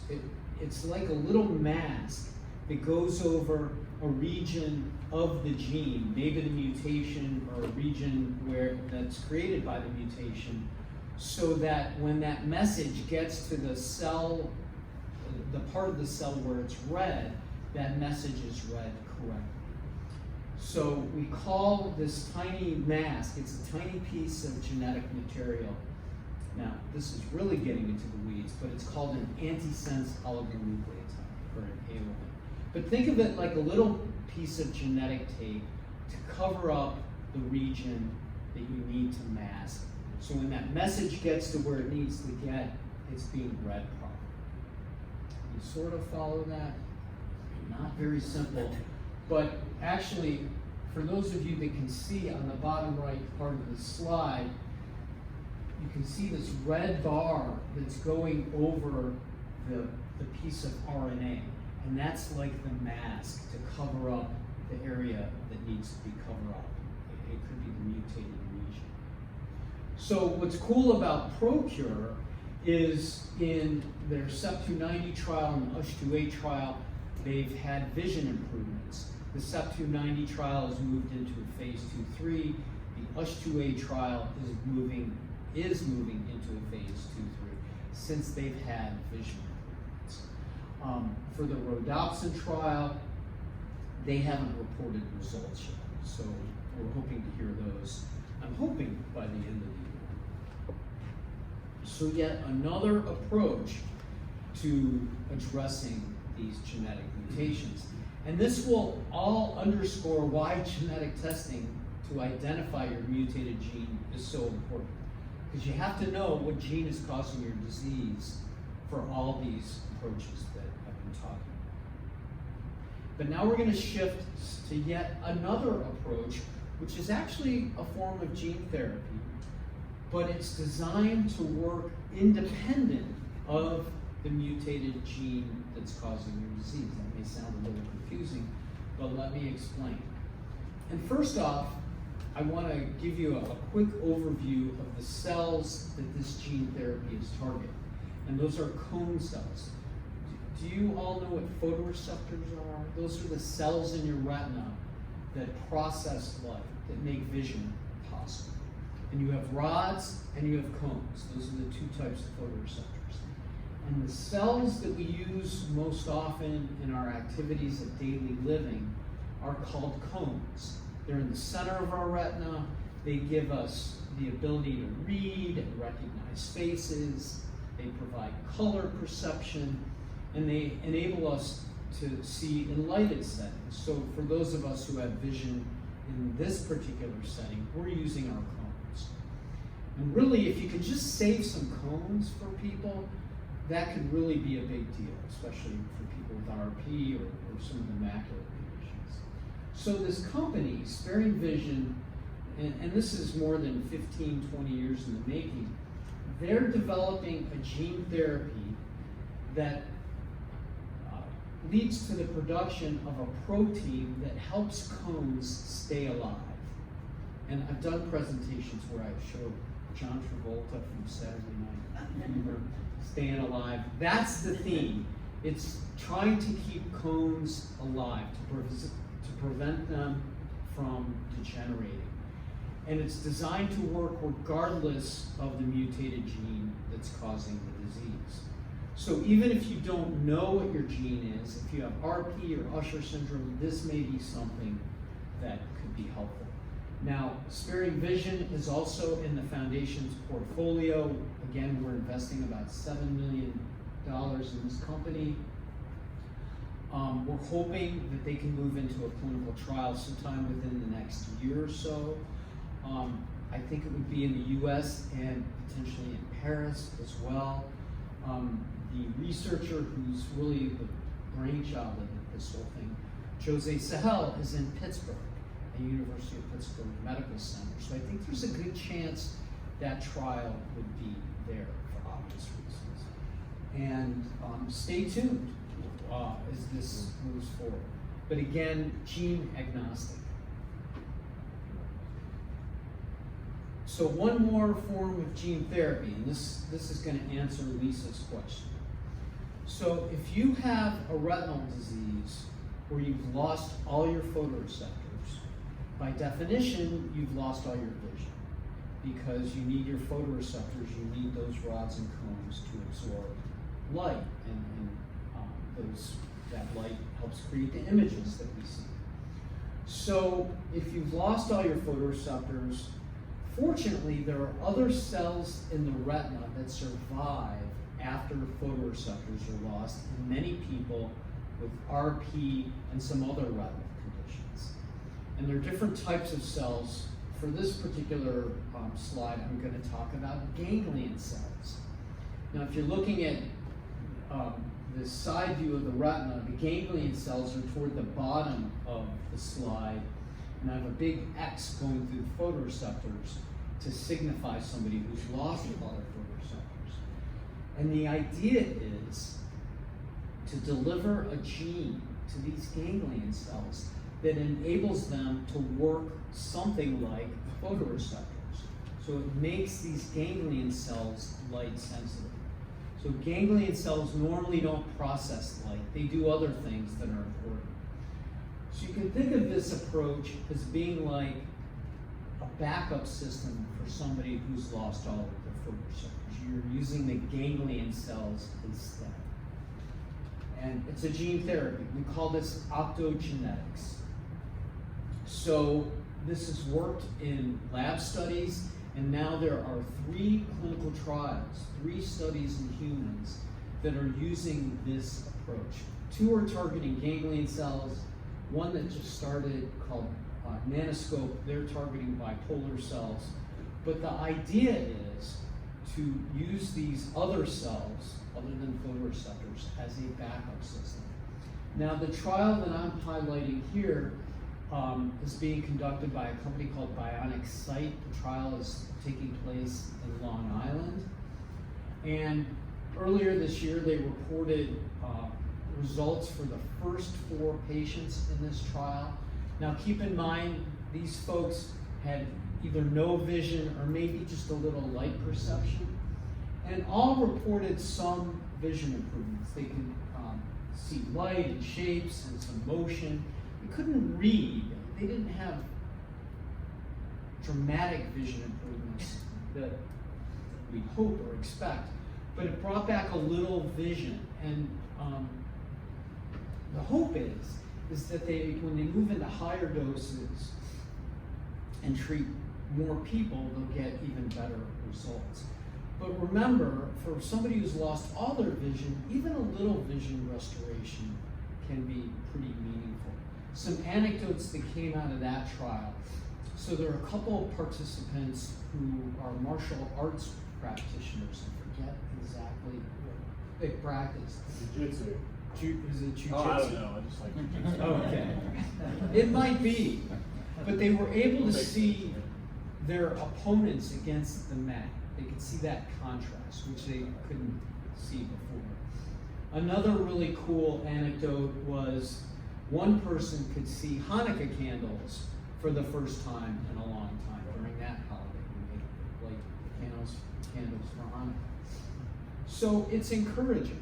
D: it's like a little mask that goes over a region of the gene, maybe the mutation or a region that's created by the mutation, so that when that message gets to the cell, the part of the cell where it's read, that message is read correctly. So we call this tiny mask, it's a tiny piece of genetic material. Now, this is really getting into the weeds, but it's called an antisense oligonucleotide, or an AON. But think of it like a little piece of genetic tape to cover up the region that you need to mask. So when that message gets to where it needs to get, it's being read properly. you sort of follow that. Not very simple, but actually, for those of you that can see on the bottom right part of the slide, you can see this red bar that's going over the piece of RNA, and that's like the mask to cover up the area that needs to be covered up. It could be the mutated region. So what's cool about ProCure is in their CEP290 trial and USH2A trial, they've had vision improvements. The CEP290 trial has moved into a phase 2-3. The USH2A trial is moving into a phase 2-3 since they've had vision improvements. For the rhodopsin trial, they haven't reported results yet, so we're hoping to hear those. I'm hoping by the end of the year. So yet another approach to addressing these genetic mutations. And this will all underscore why genetic testing to identify your mutated gene is so important. Because you have to know what gene is causing your disease for all these approaches that I've been talking about. But now we're going to shift to yet another approach, which is actually a form of gene therapy, but it's designed to work independent of the mutated gene that's causing your disease. That may sound a little confusing, but let me explain. And first off, I want to give you a quick overview of the cells that this gene therapy is targeting. And those are cone cells. Do you all know what photoreceptors are? Those are the cells in your retina that process light, that make vision possible. And you have rods and you have cones. Those are the two types of photoreceptors. And the cells that we use most often in our activities of daily living are called cones. They're in the center of our retina. They give us the ability to read and recognize faces. They provide color perception, and they enable us to see in lighted settings. So for those of us who have vision in this particular setting, we're using our cones. And really, if you can just save some cones for people, that could really be a big deal, especially for people with RP or some of the macular conditions. So this company, Sparing Vision, and this is more than 15, 20 years in the making, they're developing a gene therapy that leads to the production of a protein that helps cones stay alive. And I've done presentations where I showed John Travolta from Saturday Night Fever staying alive. That's the theme. It's trying to keep cones alive, to prevent them from degenerating. And it's designed to work regardless of the mutated gene that's causing the disease. So even if you don't know what your gene is, if you have RP or Usher syndrome, this may be something that could be helpful. Now, Sparing Vision is also in the foundation's portfolio. Again, we're investing about $7 million in this company. We're hoping that they can move into a clinical trial sometime within the next year or so. I think it would be in the US and potentially in Paris as well. The researcher who's really the brainchild of this whole thing, Jose Sahel, is in Pittsburgh, at University of Pittsburgh Medical Center. So I think there's a good chance that trial would be there for obvious reasons. And stay tuned as this moves forward. But again, gene agnostic. So one more form of gene therapy, and this is going to answer Lisa's question. So if you have a retinal disease where you've lost all your photoreceptors, by definition, you've lost all your vision because you need your photoreceptors, you need those rods and cones to absorb light, and that light helps create the images that we see. So if you've lost all your photoreceptors, fortunately, there are other cells in the retina that survive after photoreceptors are lost in many people with RP and some other retinal conditions. And there are different types of cells. For this particular slide, I'm going to talk about ganglion cells. Now, if you're looking at the side view of the retina, the ganglion cells are toward the bottom of the slide, and I have a big X going through the photoreceptors to signify somebody who's lost a lot of photoreceptors. And the idea is to deliver a gene to these ganglion cells that enables them to work something like photoreceptors. So it makes these ganglion cells light sensitive. So ganglion cells normally don't process light. They do other things that are important. So you can think of this approach as being like a backup system for somebody who's lost all of their photoreceptors. You're using the ganglion cells instead. And it's a gene therapy. We call this optogenetics. So this has worked in lab studies, and now there are 3 clinical trials, 3 studies in humans that are using this approach. 2 are targeting ganglion cells, 1 that just started called Nanoscope, they're targeting bipolar cells. But the idea is to use these other cells, other than photoreceptors, as a backup system. Now the trial that I'm highlighting here is being conducted by a company called Bionic Sight. The trial is taking place in Long Island. And earlier this year, they reported results for the first 4 patients in this trial. Now keep in mind, these folks had either no vision or maybe just a little light perception. And all reported some vision improvements. They could see light and shapes and some motion. They couldn't read. They didn't have dramatic vision improvements that we hope or expect, but it brought back a little vision. And the hope is that when they move into higher doses and treat more people, they'll get even better results. But remember, for somebody who's lost all their vision, even a little vision restoration can be pretty meaningful. Some anecdotes that came out of that trial. So there are a couple of participants who are martial arts practitioners. I forget exactly what they practice.
F: Jiu-jitsu.
D: Is it jujitsu?
F: Oh, I don't know. I just like jiu-jitsu.
D: Okay. It might be. But they were able to see their opponents against the mat. They could see that contrast, which they couldn't see before. Another really cool anecdote was one person could see Hanukkah candles for the first time in a long time during that holiday. We made like candles for Hanukkah. So it's encouraging.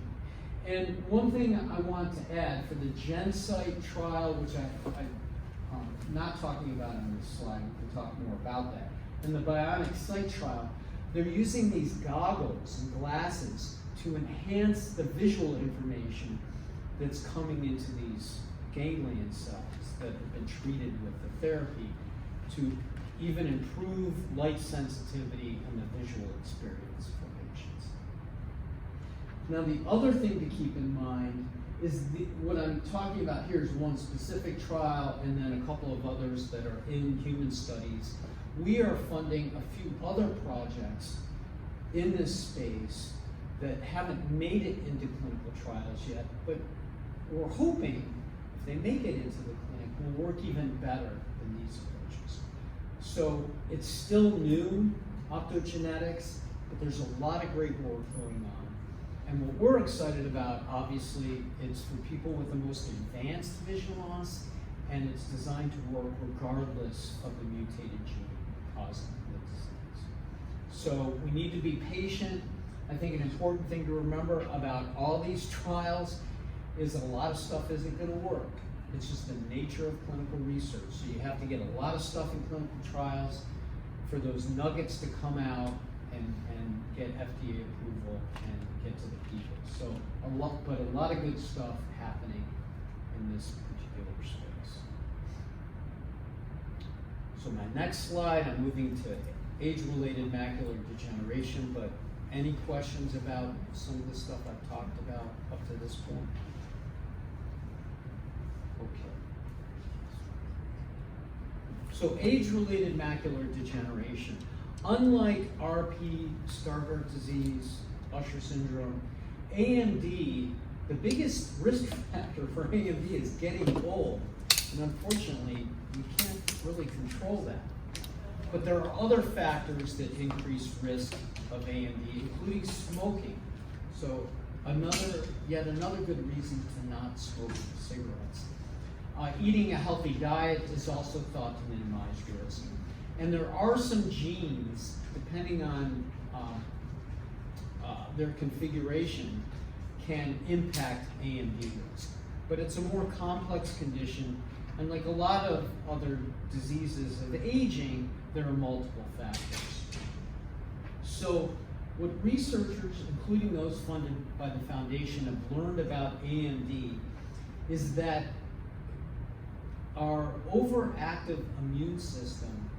D: And one thing I want to add for the GenSight trial, which I'm not talking about on this slide, we can talk more about that. In the Bionic Sight trial, they're using these goggles and glasses to enhance the visual information that's coming into these ganglion cells that have been treated with the therapy to even improve light sensitivity and the visual experience for patients. Now the other thing to keep in mind is what I'm talking about here is one specific trial and then a couple of others that are in human studies. We are funding a few other projects in this space that haven't made it into clinical trials yet, but we're hoping if they make it into the clinic, will work even better than these approaches. So it's still new, optogenetics, but there's a lot of great work going on. And what we're excited about, obviously, is for people with the most advanced vision loss, and it's designed to work regardless of the mutated gene causing the disease. So we need to be patient. I think an important thing to remember about all these trials is that a lot of stuff isn't going to work. It's just the nature of clinical research. So you have to get a lot of stuff in clinical trials for those nuggets to come out and get FDA approval and get to the people. So a lot of good stuff happening in this particular space. So my next slide, I'm moving to age-related macular degeneration, but any questions about some of the stuff I've talked about up to this point? Okay. So age-related macular degeneration. Unlike RP, Stargardt disease, Usher syndrome, AMD the biggest risk factor for AMD is getting old, and unfortunately, we can't really control that. But there are other factors that increase risk of AMD, including smoking. So yet another good reason to not smoke cigarettes. Eating a healthy diet is also thought to minimize risk. And there are some genes, depending on their configuration, can impact AMD risk. But it's a more complex condition, and like a lot of other diseases of aging, there are multiple factors. So what researchers, including those funded by the foundation, have learned about AMD is that our overactive immune system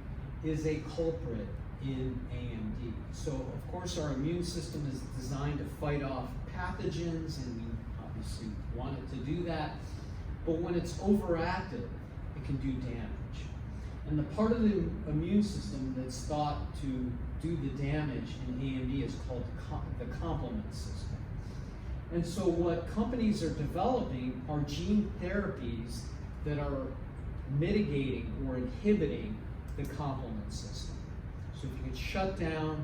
D: is a culprit in AMD. So of course our immune system is designed to fight off pathogens, and we obviously want it to do that. But when it's overactive, it can do damage. And the part of the immune system that's thought to do the damage in AMD is called the complement system. And so what companies are developing are gene therapies that are mitigating or inhibiting the complement system. So if you can shut down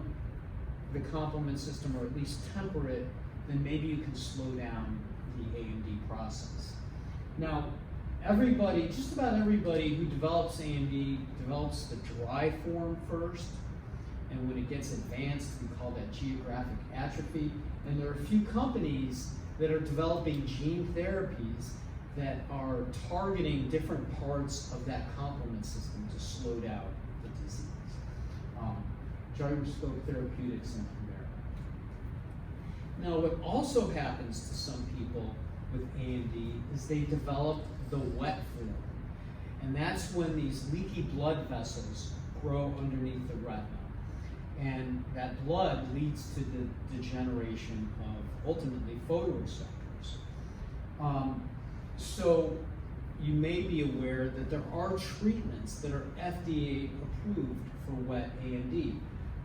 D: the complement system, or at least temper it, then maybe you can slow down the AMD process. Now, just about everybody who develops AMD develops the dry form first, and when it gets advanced, we call that geographic atrophy. And there are a few companies that are developing gene therapies that are targeting different parts of that complement system to slow down the disease. Gyroscope Therapeutics in America. Now, what also happens to some people with AMD is they develop the wet form. And that's when these leaky blood vessels grow underneath the retina. And that blood leads to the degeneration of, ultimately, photoreceptors. So you may be aware that there are treatments that are FDA approved for wet AMD.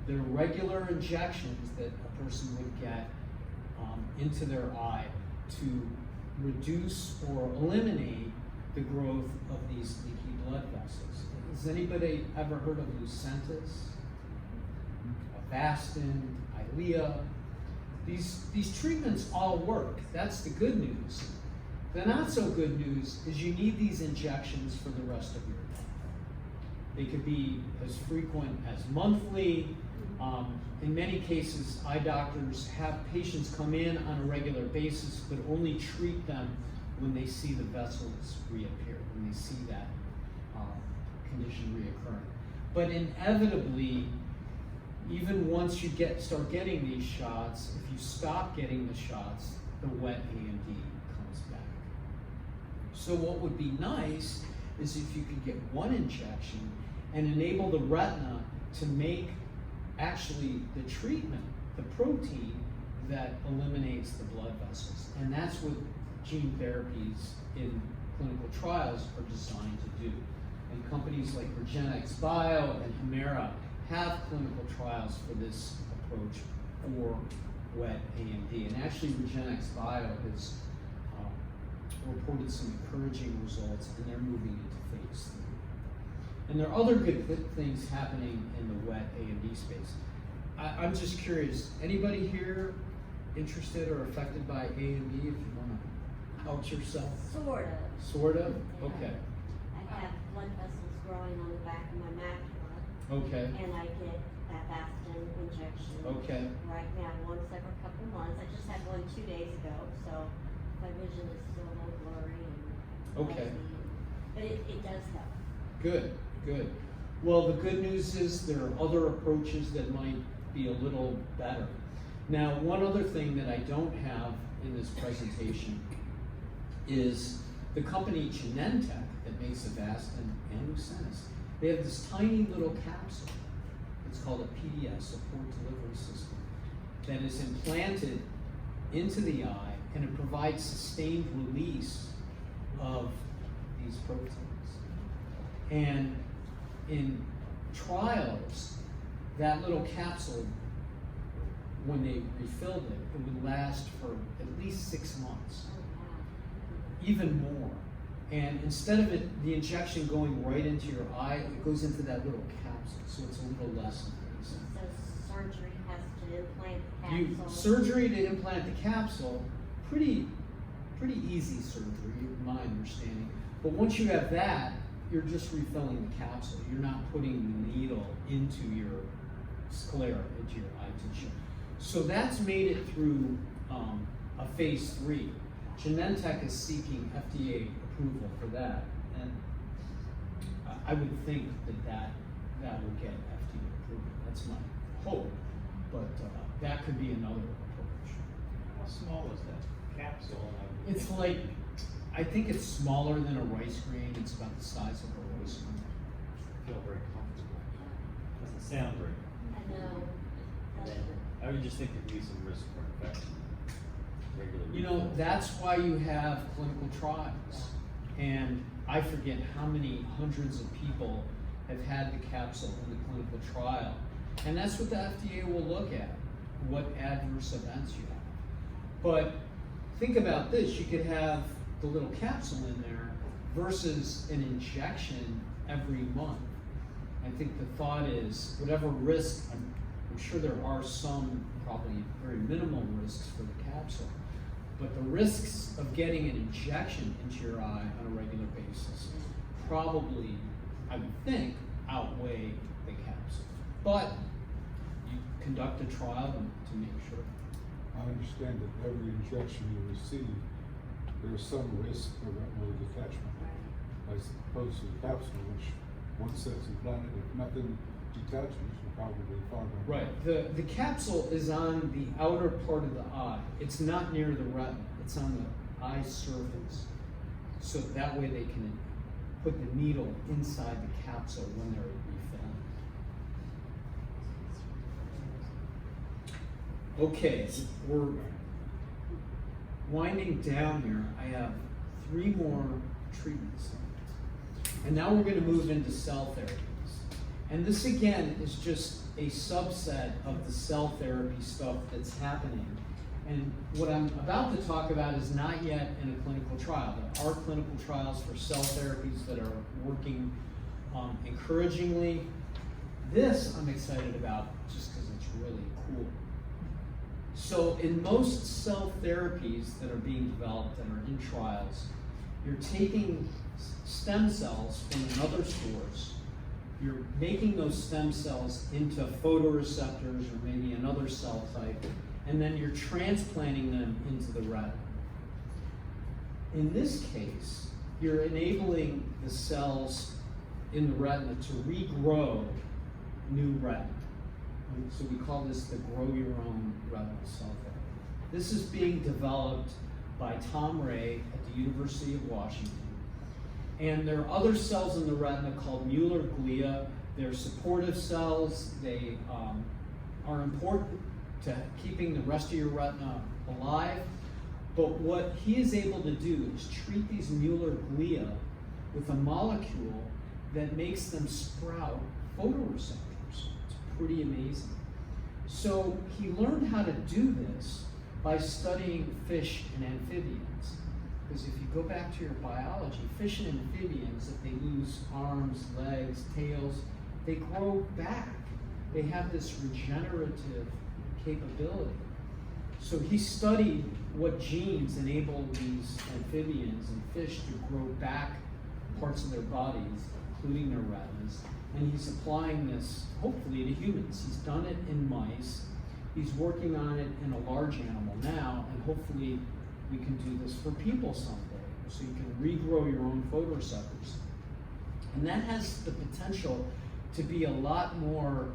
D: They're regular injections that a person would get into their eye to reduce or eliminate the growth of these leaky blood vessels. Has anybody ever heard of Lucentis, Avastin, Eylea? These treatments all work. That's the good news. The not so good news is you need these injections for the rest of your life. They could be as frequent as monthly. In many cases, eye doctors have patients come in on a regular basis, but only treat them when they see the vessels reappear, when they see that condition reoccurring. But inevitably, even once you start getting these shots, if you stop getting the shots, the wet AMD comes back. So what would be nice is if you could get one injection and enable the retina to make actually the treatment, the protein that eliminates the blood vessels. And that's what gene therapies in clinical trials are designed to do. And companies like REGENXBIO and Hemera have clinical trials for this approach for wet AMD. And actually REGENXBIO has reported some encouraging results, and they're moving into phase 3. And there are other good things happening in the wet AMD space. I'm just curious, anybody here interested or affected by AMD? If you want to out yourself.
I: Sort of.
D: Sort of? Okay.
I: I have blood vessels growing on the back of my macula.
D: Okay.
I: And I get Avastin injection.
D: Okay.
I: Right now, once every couple months. I just had one 2 days ago, so my vision is still a little blurry and
D: Okay.
I: But it does help.
D: Good, good. Well, the good news is there are other approaches that might be a little better. Now, one other thing that I don't have in this presentation is the company Genentech that makes Avastin and Lucentis. They have this tiny little capsule. It's called a PDS, support delivery system, that is implanted into the eye, and it provides sustained release of these proteins. And in trials, that little capsule when they refilled it, it would last for at least 6 months,
I: Oh, wow.
D: even more. And instead of the injection going right into your eye, it goes into that little capsule, so it's a little less invasive.
I: So surgery has to implant the capsule.
D: Surgery to implant the capsule, pretty easy surgery, in my understanding. But once you have that, you're just refilling the capsule. You're not putting the needle into your sclera, into your eye tissue. So that's made it through a phase 3. Genentech is seeking FDA approval for that, and I would think that will get FDA approval. That's my hope, but that could be another approach.
J: How small is that capsule?
D: It's like, I think it's smaller than a rice grain. It's about the size of a rice grain.
J: I feel very comfortable. Doesn't sound very
I: I know.
J: I would just think there'd be some risk for infection. Regular
D: You know,
J: refills.
D: that's why you have clinical trials. And I forget how many hundreds of people have had the capsule in the clinical trial. And that's what the FDA will look at, what adverse events you have. But think about this, you could have the little capsule in there versus an injection every month. I think the thought is, whatever risk, I'm sure there are some probably very minimal risks for the capsule, but the risks of getting an injection into your eye on a regular basis probably, I would think, outweigh the capsule. But you conduct a trial to make sure.
H: I understand that every injection you receive, there's some risk of retinal detachment, as opposed to the capsule, which once that's implanted, if nothing detaches, you're probably fine.
D: Right. The capsule is on the outer part of the eye. It's not near the retina. It's on the eye surface. So that way they can put the needle inside the capsule when they're refilling. Okay, we're winding down here. I have 3 more treatments. And now we're going to move into cell therapies. And this again is just a subset of the cell therapy stuff that's happening. And what I'm about to talk about is not yet in a clinical trial. There are clinical trials for cell therapies that are working encouragingly. This I'm excited about just because it's really cool. So in most cell therapies that are being developed and are in trials, you're taking stem cells from another source, you're making those stem cells into photoreceptors or maybe another cell type, and then you're transplanting them into the retina. In this case, you're enabling the cells in the retina to regrow new retina. So we call this the grow your own retinal cell therapy. This is being developed by Tom Ray at the University of Washington. And there are other cells in the retina called Mueller glia. They're supportive cells. They are important to keeping the rest of your retina alive. But what he is able to do is treat these Mueller glia with a molecule that makes them sprout photoreceptors. It's pretty amazing. So he learned how to do this by studying fish and amphibians. Because if you go back to your biology, fish and amphibians, if they lose arms, legs, tails, they grow back. They have this regenerative capability. So he studied what genes enable these amphibians and fish to grow back parts of their bodies, including their retinas, and he's applying this, hopefully, to humans. He's done it in mice. He's working on it in a large animal now, and hopefully we can do this for people someday, so you can regrow your own photoreceptors. And that has the potential to be a lot more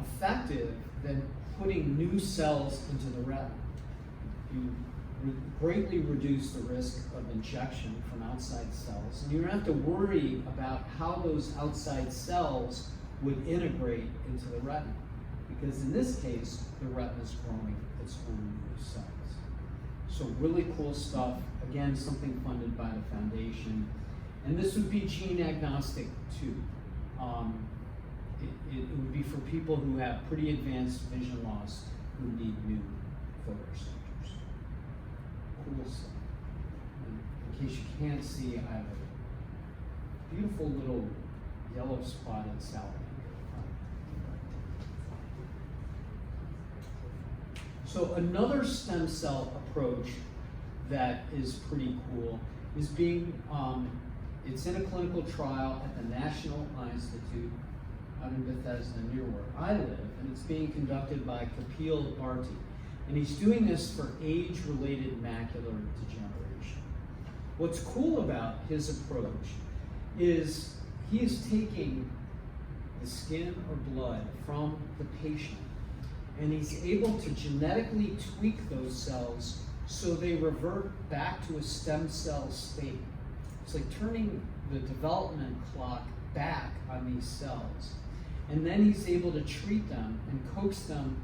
D: effective than putting new cells into the retina. You greatly reduce the risk of injection from outside cells, and you don't have to worry about how those outside cells would integrate into the retina, because in this case, the retina is growing its own new cells. So really cool stuff. Again, something funded by the foundation. And this would be gene agnostic too. It would be for people who have pretty advanced vision loss who need new photoreceptors. Cool stuff. And in case you can't see, I have a beautiful little yellow spotted salamander. So another stem cell approach that is pretty cool is being, it's in a clinical trial at the National Eye Institute out in Bethesda near where I live, and it's being conducted by Kapil Bharti. And he's doing this for age-related macular degeneration. What's cool about his approach is he is taking the skin or blood from the patient, and he's able to genetically tweak those cells so they revert back to a stem cell state. It's like turning the development clock back on these cells. And then he's able to treat them and coax them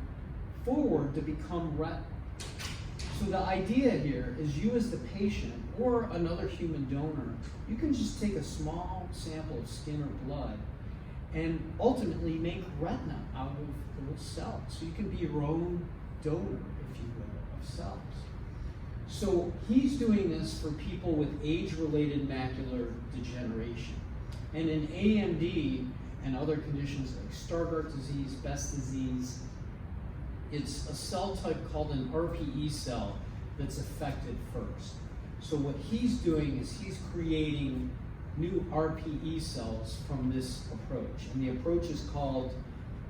D: forward to become retinal. So the idea here is you as the patient or another human donor, you can just take a small sample of skin or blood and ultimately make retina out of those cells. So you can be your own donor, if you will, of cells. So he's doing this for people with age-related macular degeneration. And in AMD and other conditions like Stargardt disease, Best disease, it's a cell type called an RPE cell that's affected first. So what he's doing is he's creating new RPE cells from this approach. And the approach is called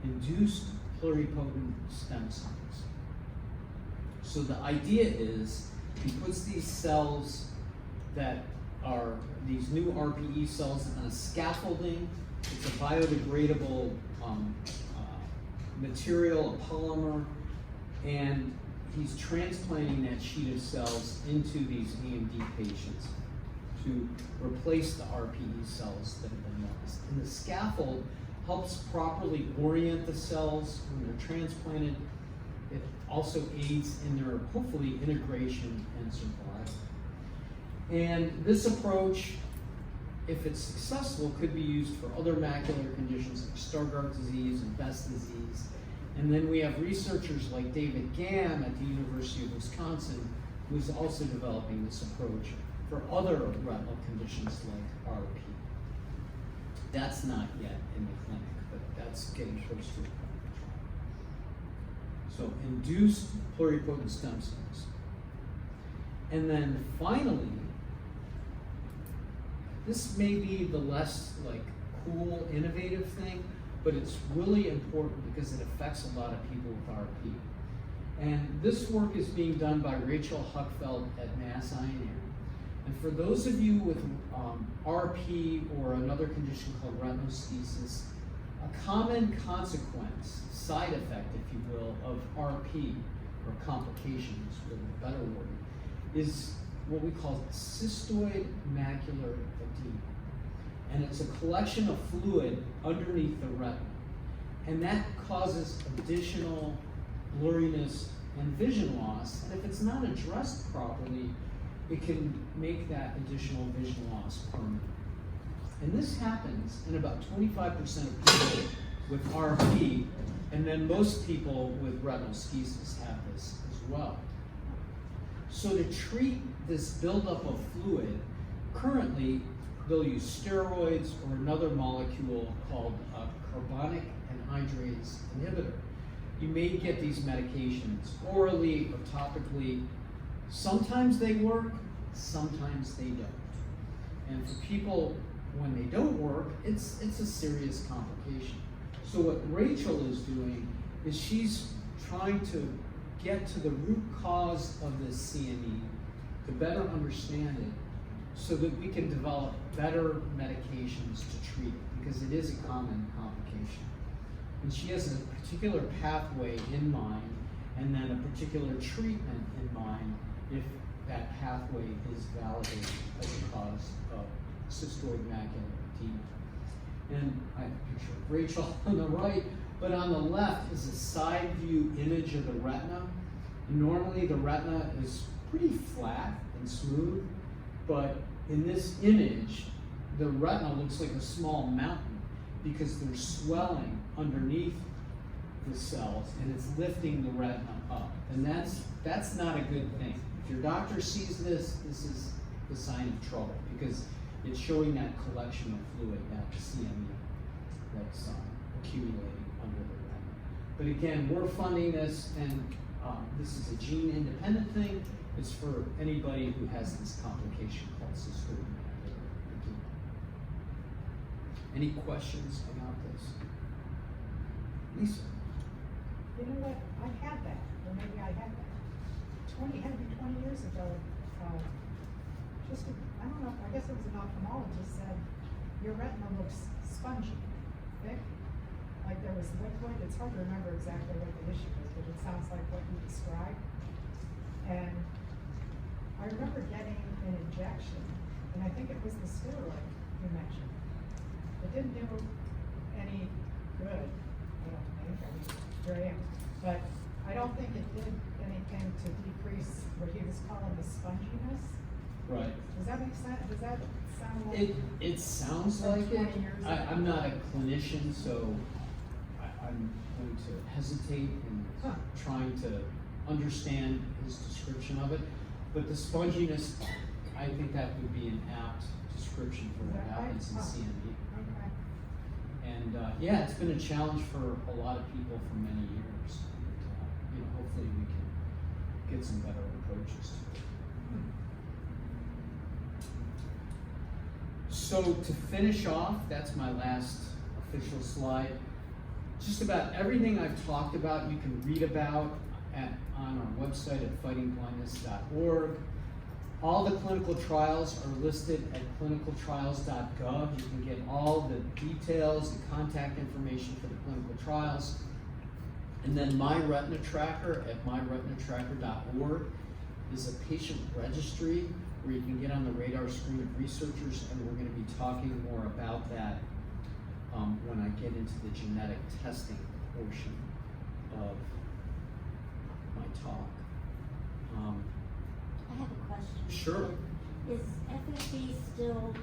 D: induced pluripotent stem cells. So the idea is he puts these cells that are these new RPE cells on a scaffolding. It's a biodegradable material, a polymer, and he's transplanting that sheet of cells into these AMD patients to replace the RPE cells that have been lost. And the scaffold helps properly orient the cells when they're transplanted. It also aids in their, hopefully, integration and survival. And this approach, if it's successful, could be used for other macular conditions like Stargardt disease and Best disease. And then we have researchers like David Gamm at the University of Wisconsin, who's also developing this approach for other retinal conditions like RP. That's not yet in the clinic, but that's getting close to a clinical trial. So induced pluripotent stem cells. And then finally, this may be the less like cool, innovative thing, but it's really important because it affects a lot of people with RP. And this work is being done by Rachel Huckfeld at Mass Eye and Ear. And for those of you with RP or another condition called retinoschisis, a common consequence, side effect, if you will, of RP, or complication is really a better word, is what we call cystoid macular edema. And it's a collection of fluid underneath the retina. And that causes additional blurriness and vision loss. And if it's not addressed properly, it can make that additional vision loss permanent. And this happens in about 25% of people with RP, and then most people with retinoschisis have this as well. So to treat this buildup of fluid, currently they'll use steroids or another molecule called a carbonic anhydrase inhibitor. You may get these medications orally or topically. Sometimes they work, sometimes they don't. And for people, when they don't work, it's a serious complication. So what Rachel is doing is she's trying to get to the root cause of this CME, to better understand it, so that we can develop better medications to treat it, because it is a common complication. And she has a particular pathway in mind, and then a particular treatment in mind if that pathway is validated as a cause of cystoid macular edema. And I have a picture of Rachel on the right, but on the left is a side view image of the retina. Normally the retina is pretty flat and smooth, but in this image, the retina looks like a small mountain because there's swelling underneath the cells and it's lifting the retina up. And that's not a good thing. If your doctor sees this, this is the sign of trouble because it's showing that collection of fluid, that CME that's accumulating under the retina. But again, we're funding this, and this is a gene-independent thing. It's for anybody who has this complication called cystoid macular edema. Any questions about this? Lisa?
E: You know what, I had that, or maybe I had that, had to be 20 years ago, I don't know, I guess it was an ophthalmologist said, your retina looks spongy, thick, like there was liquid, it's hard to remember exactly what the issue was, but it sounds like what you described. And I remember getting an injection, and I think it was the steroid you mentioned. It didn't do any good, I don't think, I mean, here I am. But I don't think it did anything to decrease what he was calling the sponginess.
D: Right.
E: Does that make sense? Does that sound like?
D: It sounds
E: From
D: like
E: 20
D: it.
E: years ago?
D: I'm not a clinician, so I'm going to hesitate in
E: Huh.
D: trying to understand his description of it. But the sponginess, I think that would be an apt description for
E: Is
D: what
E: that right?
D: happens in
E: Huh.
D: CME.
E: Okay.
D: And yeah, it's been a challenge for a lot of people for many years. And, hopefully we can get some better approaches to it. So to finish off, that's my last official slide. Just about everything I've talked about, you can read about on our website at fightingblindness.org. All the clinical trials are listed at clinicaltrials.gov. You can get all the details and contact information for the clinical trials. And then My Retina Tracker at myretinatracker.org is a patient registry where you can get on the radar screen of researchers, and we're going to be talking more about that when I get into the genetic testing portion of my talk.
I: I have a question.
D: Sure.
I: Is FFB still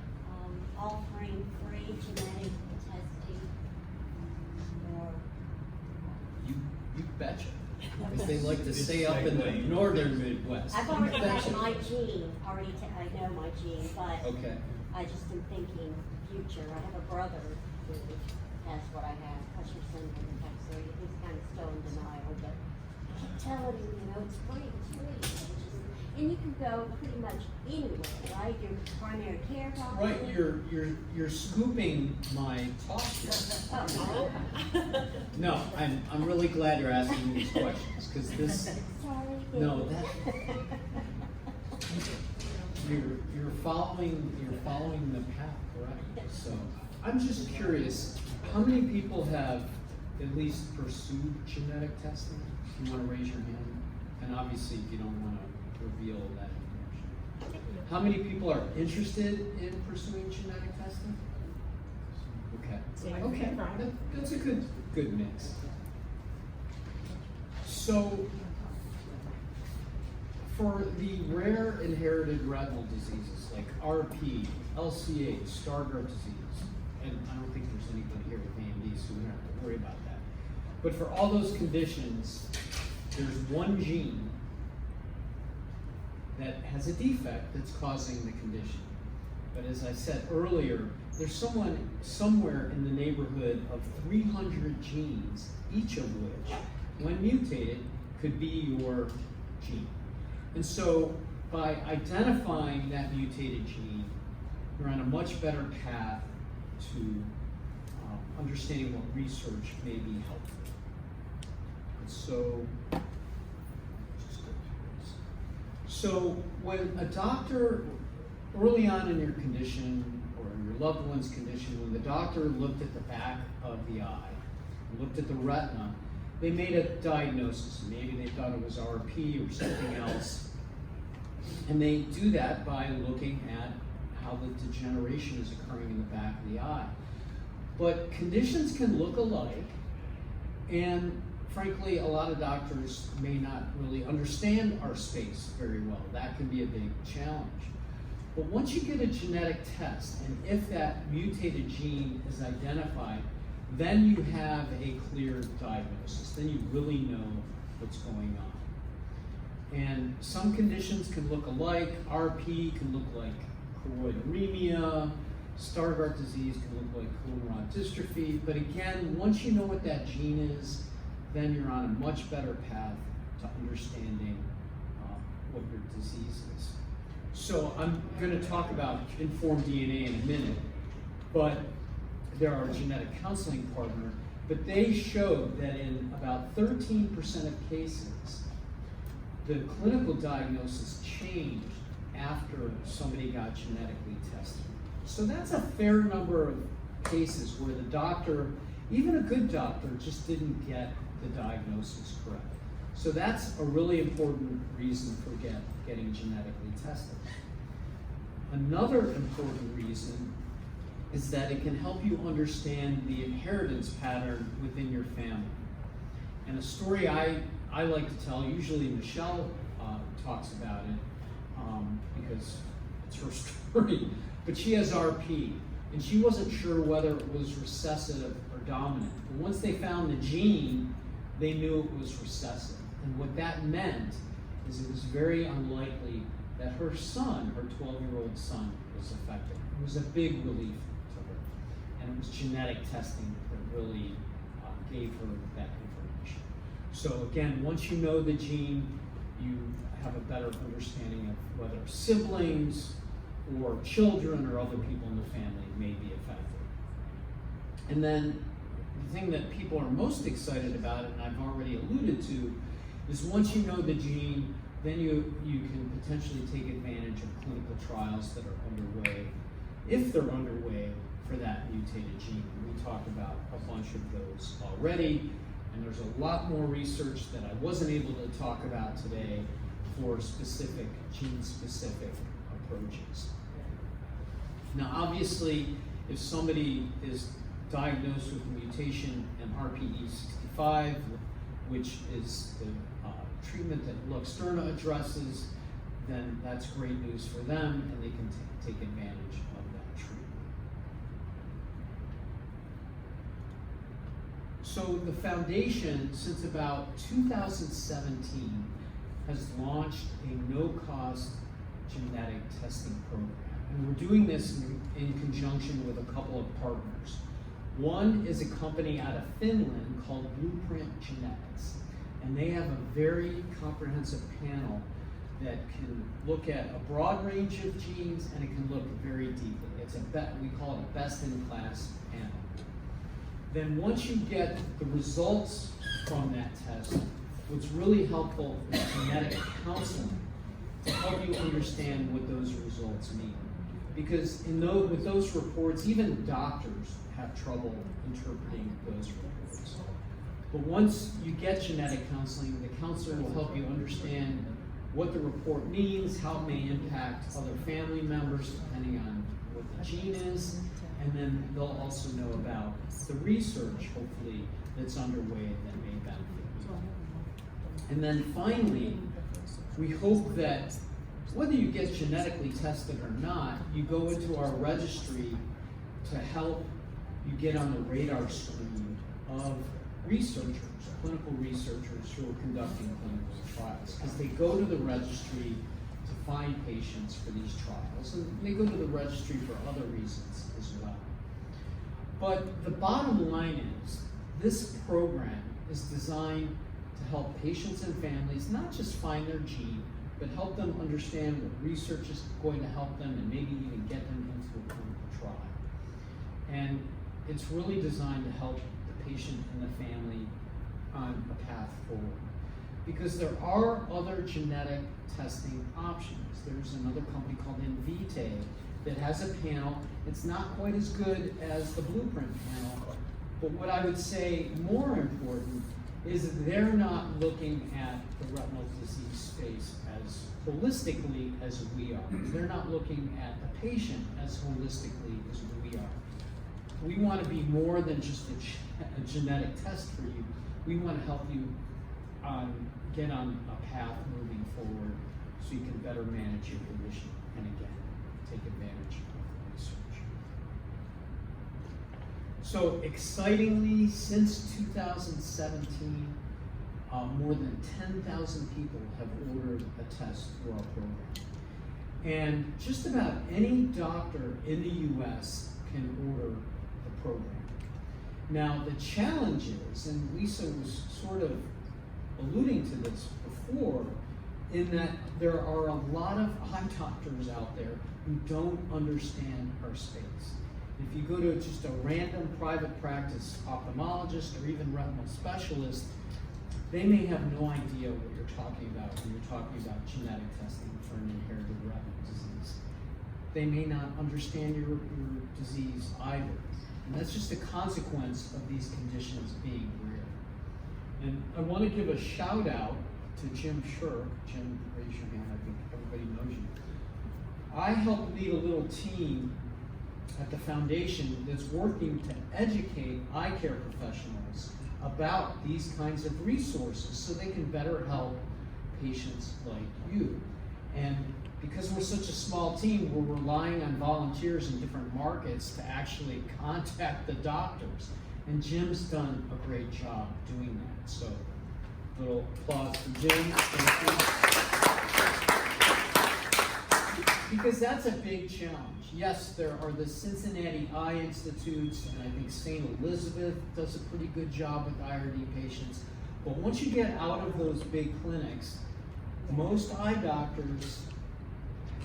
I: offering free genetic testing? Or
D: You betcha. As they like to say up in the northern Midwest.
I: I've
D: You
I: already
D: betcha.
I: had my gene, I know my gene, but
D: Okay.
I: I just am thinking future. I have a brother who has what I have, Usher syndrome, so he's kind of still in denial, but I keep telling him, it's free. And you can go pretty much anywhere, right? Your primary care doctor.
D: Right, you're scooping my talk here.
I: Oh.
D: No, I'm really glad you're asking these questions, because this,
I: Sorry.
D: no, that, you're following the path, correct? So, I'm just curious, how many people have at least pursued genetic testing? If you wanna raise your hand, and obviously you don't wanna reveal that information. How many people are interested in pursuing genetic testing? Okay. Okay, that's a good mix. So, for the rare inherited retinal diseases like RP, LCA, Stargardt disease, and I don't think there's anybody here with AMD, so we don't have to worry about that. But for all those conditions, there's one gene that has a defect that's causing the condition. But as I said earlier, there's someone somewhere in the neighborhood of 300 genes, each of which, when mutated, could be your gene. And so by identifying that mutated gene, you're on a much better path to understanding what research may be helpful. And so, just go through this. So when a doctor, early on in your condition, or your loved one's condition, when the doctor looked at the back of the eye, looked at the retina, they made a diagnosis. Maybe they thought it was RP or something else. And they do that by looking at how the degeneration is occurring in the back of the eye. But conditions can look alike, and frankly, a lot of doctors may not really understand our space very well. That can be a big challenge. But once you get a genetic test, and if that mutated gene is identified, then you have a clear diagnosis. Then you really know what's going on. And some conditions can look alike. RP can look like choroideremia. Stargardt disease can look like colon rod dystrophy. But again, once you know what that gene is, then you're on a much better path to understanding what your disease is. So I'm going to talk about informed DNA in a minute, but they're our genetic counseling partner, but they showed that in about 13% of cases, the clinical diagnosis changed after somebody got genetically tested. So that's a fair number of cases where the doctor, even a good doctor, just didn't get the diagnosis correct. So that's a really important reason for getting genetically tested. Another important reason is that it can help you understand the inheritance pattern within your family. And a story I like to tell, usually Michelle talks about it because it's her story, but she has RP, and she wasn't sure whether it was recessive or dominant. But once they found the gene, they knew it was recessive. And what that meant is it was very unlikely that her son, her 12-year-old son, was affected. It was a big relief to her. And it was genetic testing that really gave her that information. So again, once you know the gene, you have a better understanding of whether siblings or children or other people in the family may be affected. And then the thing that people are most excited about, and I've already alluded to, is once you know the gene, then you can potentially take advantage of clinical trials that are underway, if they're underway, for that mutated gene. We talked about a bunch of those already, and there's a lot more research that I wasn't able to talk about today for specific, gene-specific approaches. Now, obviously, if somebody is diagnosed with a mutation in RPE65, which is the treatment that Luxturna addresses, then that's great news for them, and they can take advantage of that treatment. So the foundation, since about 2017, has launched a no-cost genetic testing program. And we're doing this in conjunction with a couple of partners. One is a company out of Finland called Blueprint Genetics. And they have a very comprehensive panel that can look at a broad range of genes, and it can look very deeply. It's we call it a best-in-class panel. Then once you get the results from that test, what's really helpful is genetic counseling to help you understand what those results mean. Because with those reports, even doctors have trouble interpreting those reports. But once you get genetic counseling, the counselor will help you understand what the report means, how it may impact other family members depending on what the gene is, and then they'll also know about the research, hopefully, that's underway that may benefit you. And then finally, we hope that whether you get genetically tested or not, you go into our registry to help you get on the radar screen of researchers, clinical researchers who are conducting clinical trials, because they go to the registry to find patients for these trials, and they go to the registry for other reasons as well. But the bottom line is, this program is designed to help patients and families not just find their gene, but help them understand what research is going to help them and maybe even get them into a clinical trial. And it's really designed to help the patient and the family on a path forward. Because there are other genetic testing options. There's another company called Invitae that has a panel. It's not quite as good as the Blueprint panel, but what I would say more important is that they're not looking at the retinal disease space as holistically as we are. They're not looking at the patient as holistically as we are. We want to be more than just a genetic test for you. We want to help you get on a path moving forward so you can better manage your condition and again, take advantage of the research. So excitingly, since 2017, more than 10,000 people have ordered a test through our program. And just about any doctor in the US can order the program. Now, the challenge is, and Lisa was sort of alluding to this before, in that there are a lot of eye doctors out there who don't understand our space. If you go to just a random private practice ophthalmologist or even retinal specialist, they may have no idea what you're talking about when you're talking about genetic testing for an inherited retinal disease. They may not understand your disease either. And that's just a consequence of these conditions being rare. And I want to give a shout out to Jim Shirk. Jim, raise your hand, I think everybody knows you. I helped lead a little team at the foundation that's working to educate eye care professionals about these kinds of resources so they can better help patients like you. And because we're such a small team, we're relying on volunteers in different markets to actually contact the doctors. And Jim's done a great job doing that. So, a little applause for Jim. Thank you. Because that's a big challenge. Yes, there are the Cincinnati Eye Institutes, and I think St. Elizabeth does a pretty good job with IRD patients. But once you get out of those big clinics, most eye doctors,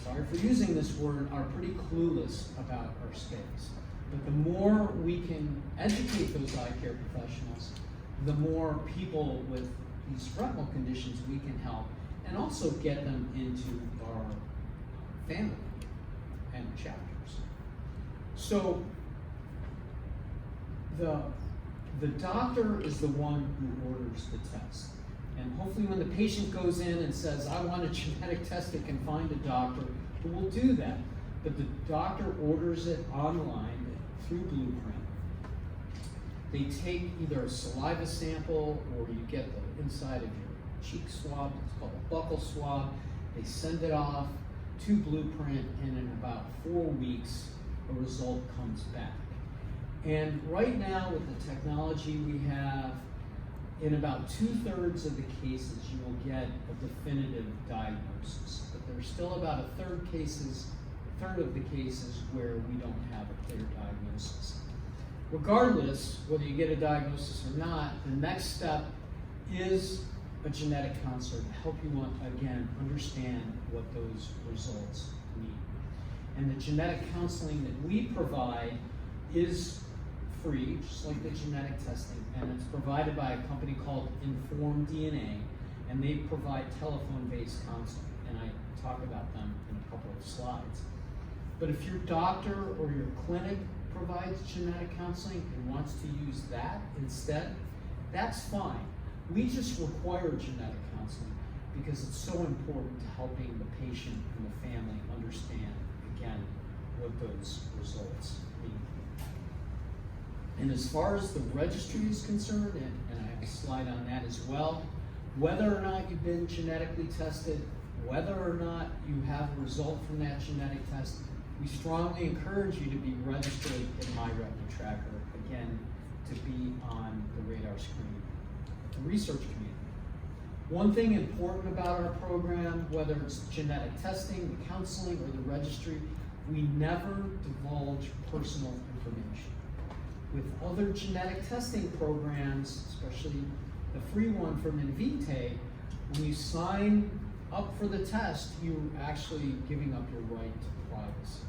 D: sorry for using this word, are pretty clueless about our space. But the more we can educate those eye care professionals, the more people with these retinal conditions we can help, and also get them into our family and chapters. So the doctor is the one who orders the test. And hopefully when the patient goes in and says, I want a genetic test, they can find a doctor who will do that. But the doctor orders it online through Blueprint. They take either a saliva sample or you get the inside of your cheek swab, it's called a buccal swab. They send it off to Blueprint, and in about 4 weeks, a result comes back. And right now with the technology we have, in about 2/3 of the cases, you will get a definitive diagnosis. But there's still about a third of the cases where we don't have a clear diagnosis. Regardless, whether you get a diagnosis or not, the next step is a genetic counselor to help you, again, understand what those results mean. And the genetic counseling that we provide is free, just like the genetic testing, and it's provided by a company called Inform DNA, and they provide telephone-based counseling, and I talk about them in a couple of slides. But if your doctor or your clinic provides genetic counseling and wants to use that instead, that's fine. We just require genetic counseling because it's so important to helping the patient and the family understand, again, what those results mean. And as far as the registry is concerned, and I have a slide on that as well, whether or not you've been genetically tested, whether or not you have a result from that genetic test, we strongly encourage you to be registered in MyRetina Tracker, again, to be on the radar screen of the research community. One thing important about our program, whether it's genetic testing, the counseling, or the registry, we never divulge personal information. With other genetic testing programs, especially the free one from Invitae, when you sign up for the test, you're actually giving up your right to privacy.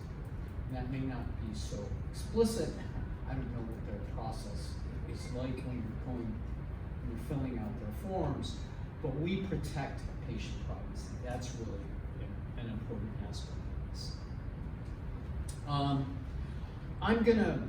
D: And that may not be so explicit. I don't know what their process is like when you're filling out their forms, but we protect patient privacy. That's really an important aspect of this. I'm gonna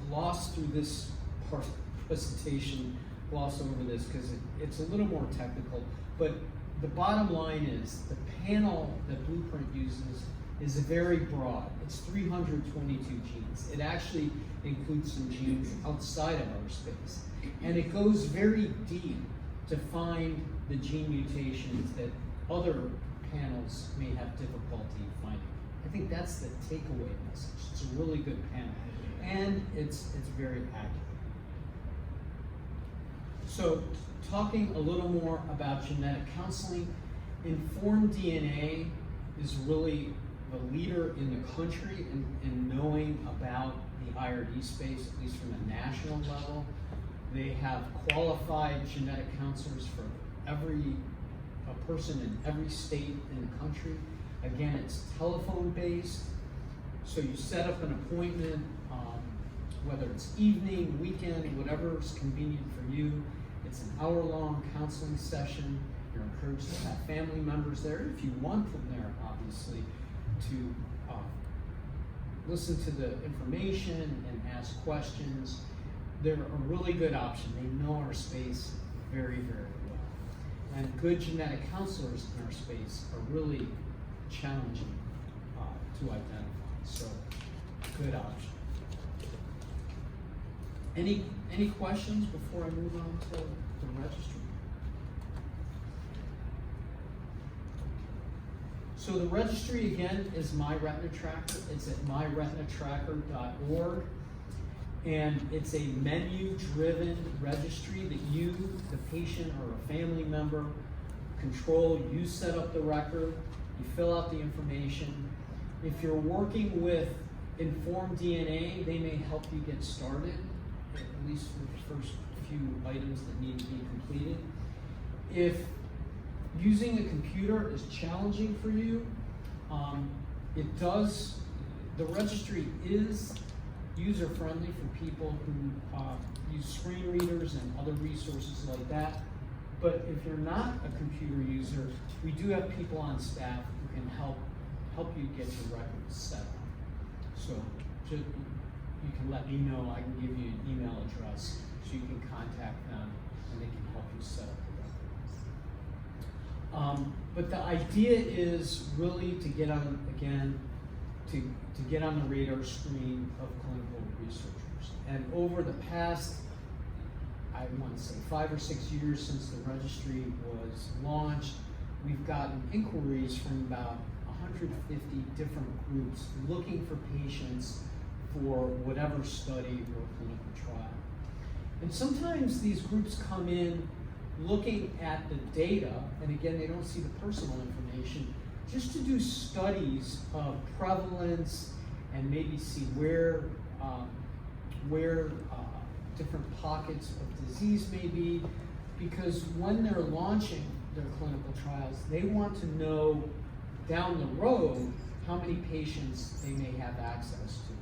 D: gloss through this part of the presentation, gloss over this because it's a little more technical, but the bottom line is the panel that Blueprint uses is very broad. It's 322 genes. It actually includes some genes outside of our space. And it goes very deep to find the gene mutations that other panels may have difficulty finding. I think that's the takeaway message. It's a really good panel. and it's very accurate. So, talking a little more about genetic counseling, Informed DNA is really the leader in the country in knowing about the IRD space, at least from a national level. They have qualified genetic counselors for a person in every state in the country. Again, it's telephone based, so you set up an appointment, whether it's evening, weekend, whatever's convenient for you. It's an hour-long counseling session. You're encouraged to have family members there, if you want them there, obviously, to listen to the information and ask questions. They're a really good option. They know our space very, very well. And good genetic counselors in our space are really challenging to identify. So, good option. Any questions before I move on to the registry? So the registry, again, is My Retina Tracker. It's at myretinatracker.org. And it's a menu-driven registry that you, the patient or a family member, control. You set up the record. You fill out the information. If you're working with Informed DNA, they may help you get started, at least for the first few items that need to be completed. If using a computer is challenging for you, the registry is user-friendly for people who use screen readers and other resources like that. But if you're not a computer user, we do have people on staff who can help you get your records set up. So you can let me know. I can give you an email address so you can contact them and they can help you set up the record. But the idea is really to get on, again, to get on the radar screen of clinical researchers. And over the past, I want to say 5 or 6 years since the registry was launched, we've gotten inquiries from about 150 different groups looking for patients for whatever study or clinical trial. And sometimes these groups come in looking at the data, and again, they don't see the personal information, just to do studies of prevalence and maybe see where different pockets of disease may be, because when they're launching their clinical trials, they want to know down the road how many patients they may have access to.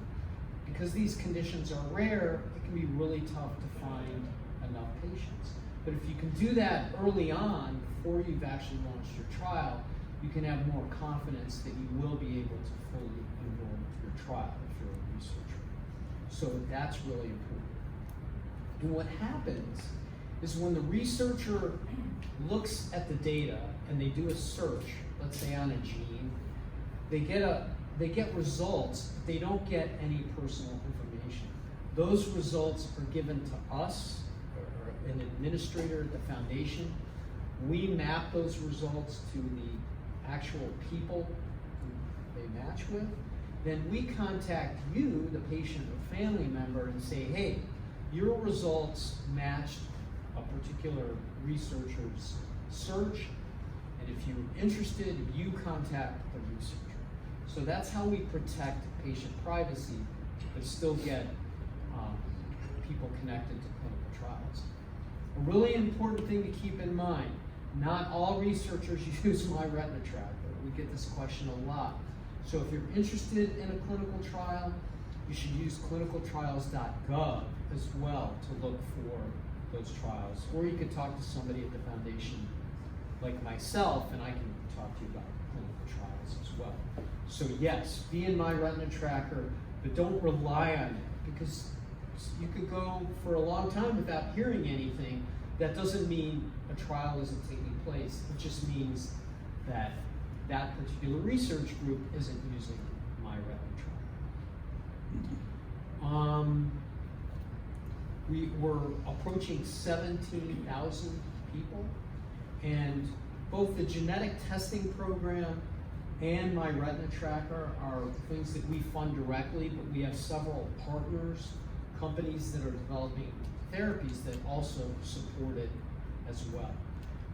D: Because these conditions are rare, it can be really tough to find enough patients. But if you can do that early on, before you've actually launched your trial, you can have more confidence that you will be able to fully enroll your trial if you're a researcher. So that's really important. And what happens is when the researcher looks at the data and they do a search, let's say on a gene, they get results, but they don't get any personal information. Those results are given to us, or an administrator at the foundation. We map those results to the actual people who they match with. Then we contact you, the patient or family member, and say, hey, your results matched a particular researcher's search, and if you're interested, you contact the researcher. So that's how we protect patient privacy, but still get people connected to clinical trials. A really important thing to keep in mind, not all researchers use My Retina Tracker. We get this question a lot. So if you're interested in a clinical trial, you should use clinicaltrials.gov as well to look for those trials. Or you could talk to somebody at the foundation like myself, and I can talk to you about clinical trials as well. So yes, be in My Retina Tracker, but don't rely on it, because you could go for a long time without hearing anything. That doesn't mean a trial isn't taking place. It just means that that particular research group isn't using My Retina Tracker. We were approaching 17,000 people, and both the genetic testing program and My Retina Tracker are things that we fund directly, but we have several partners, companies that are developing therapies that also support it as well.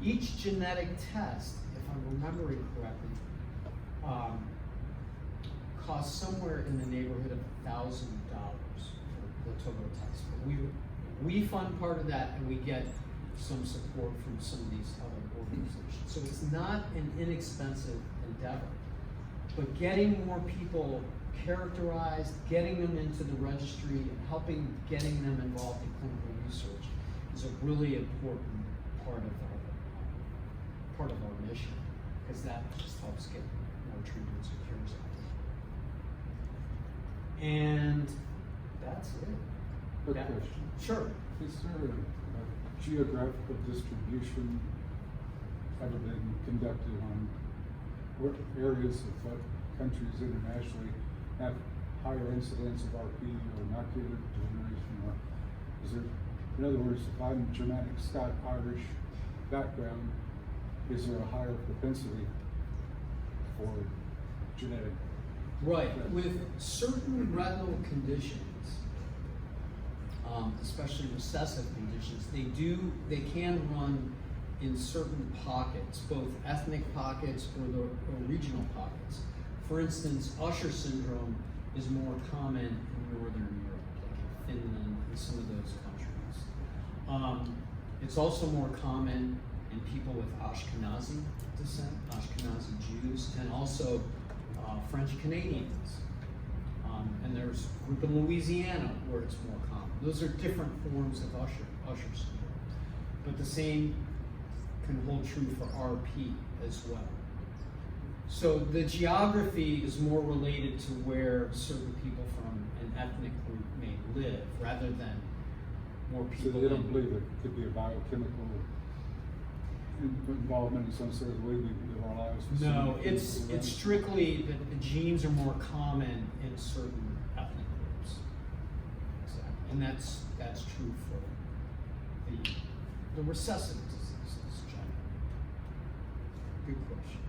D: Each genetic test, if I'm remembering correctly, costs somewhere in the neighborhood of $1,000 for the total test. But we fund part of that, and we get some support from some of these other organizations. So it's not an inexpensive endeavor, but getting more people characterized, getting them into the registry, and getting them involved in clinical research is a really important part of our mission, because that just helps get more treatments and cures out there. And that's it.
H: Quick
D: Yeah.
H: question.
D: Sure.
H: Is there a geographical distribution ever been conducted on what areas of what countries internationally have higher incidence of RP or macular degeneration? Or is there, in other words, if I'm Germanic, Scot-Irish background, is there a higher propensity for genetic?
D: Right. With certain retinal conditions, especially recessive conditions, they can run in certain pockets, both ethnic pockets or regional pockets. For instance, Usher syndrome is more common in Northern Europe, like in Finland and some of those countries. It's also more common in people with Ashkenazi descent, Ashkenazi Jews, and also French Canadians. And there's a group in Louisiana where it's more common. Those are different forms of Usher syndrome. But the same can hold true for RP as well. So the geography is more related to where certain people from an ethnic group may live, rather than more
H: So
D: people.
H: they don't believe there could be a biochemical involvement in some sort of way we live our lives? with
D: No,
H: some
D: it's
H: chemical
D: strictly that the genes are more common in certain ethnic groups. Exactly. And that's true for the recessive diseases generally. Good question.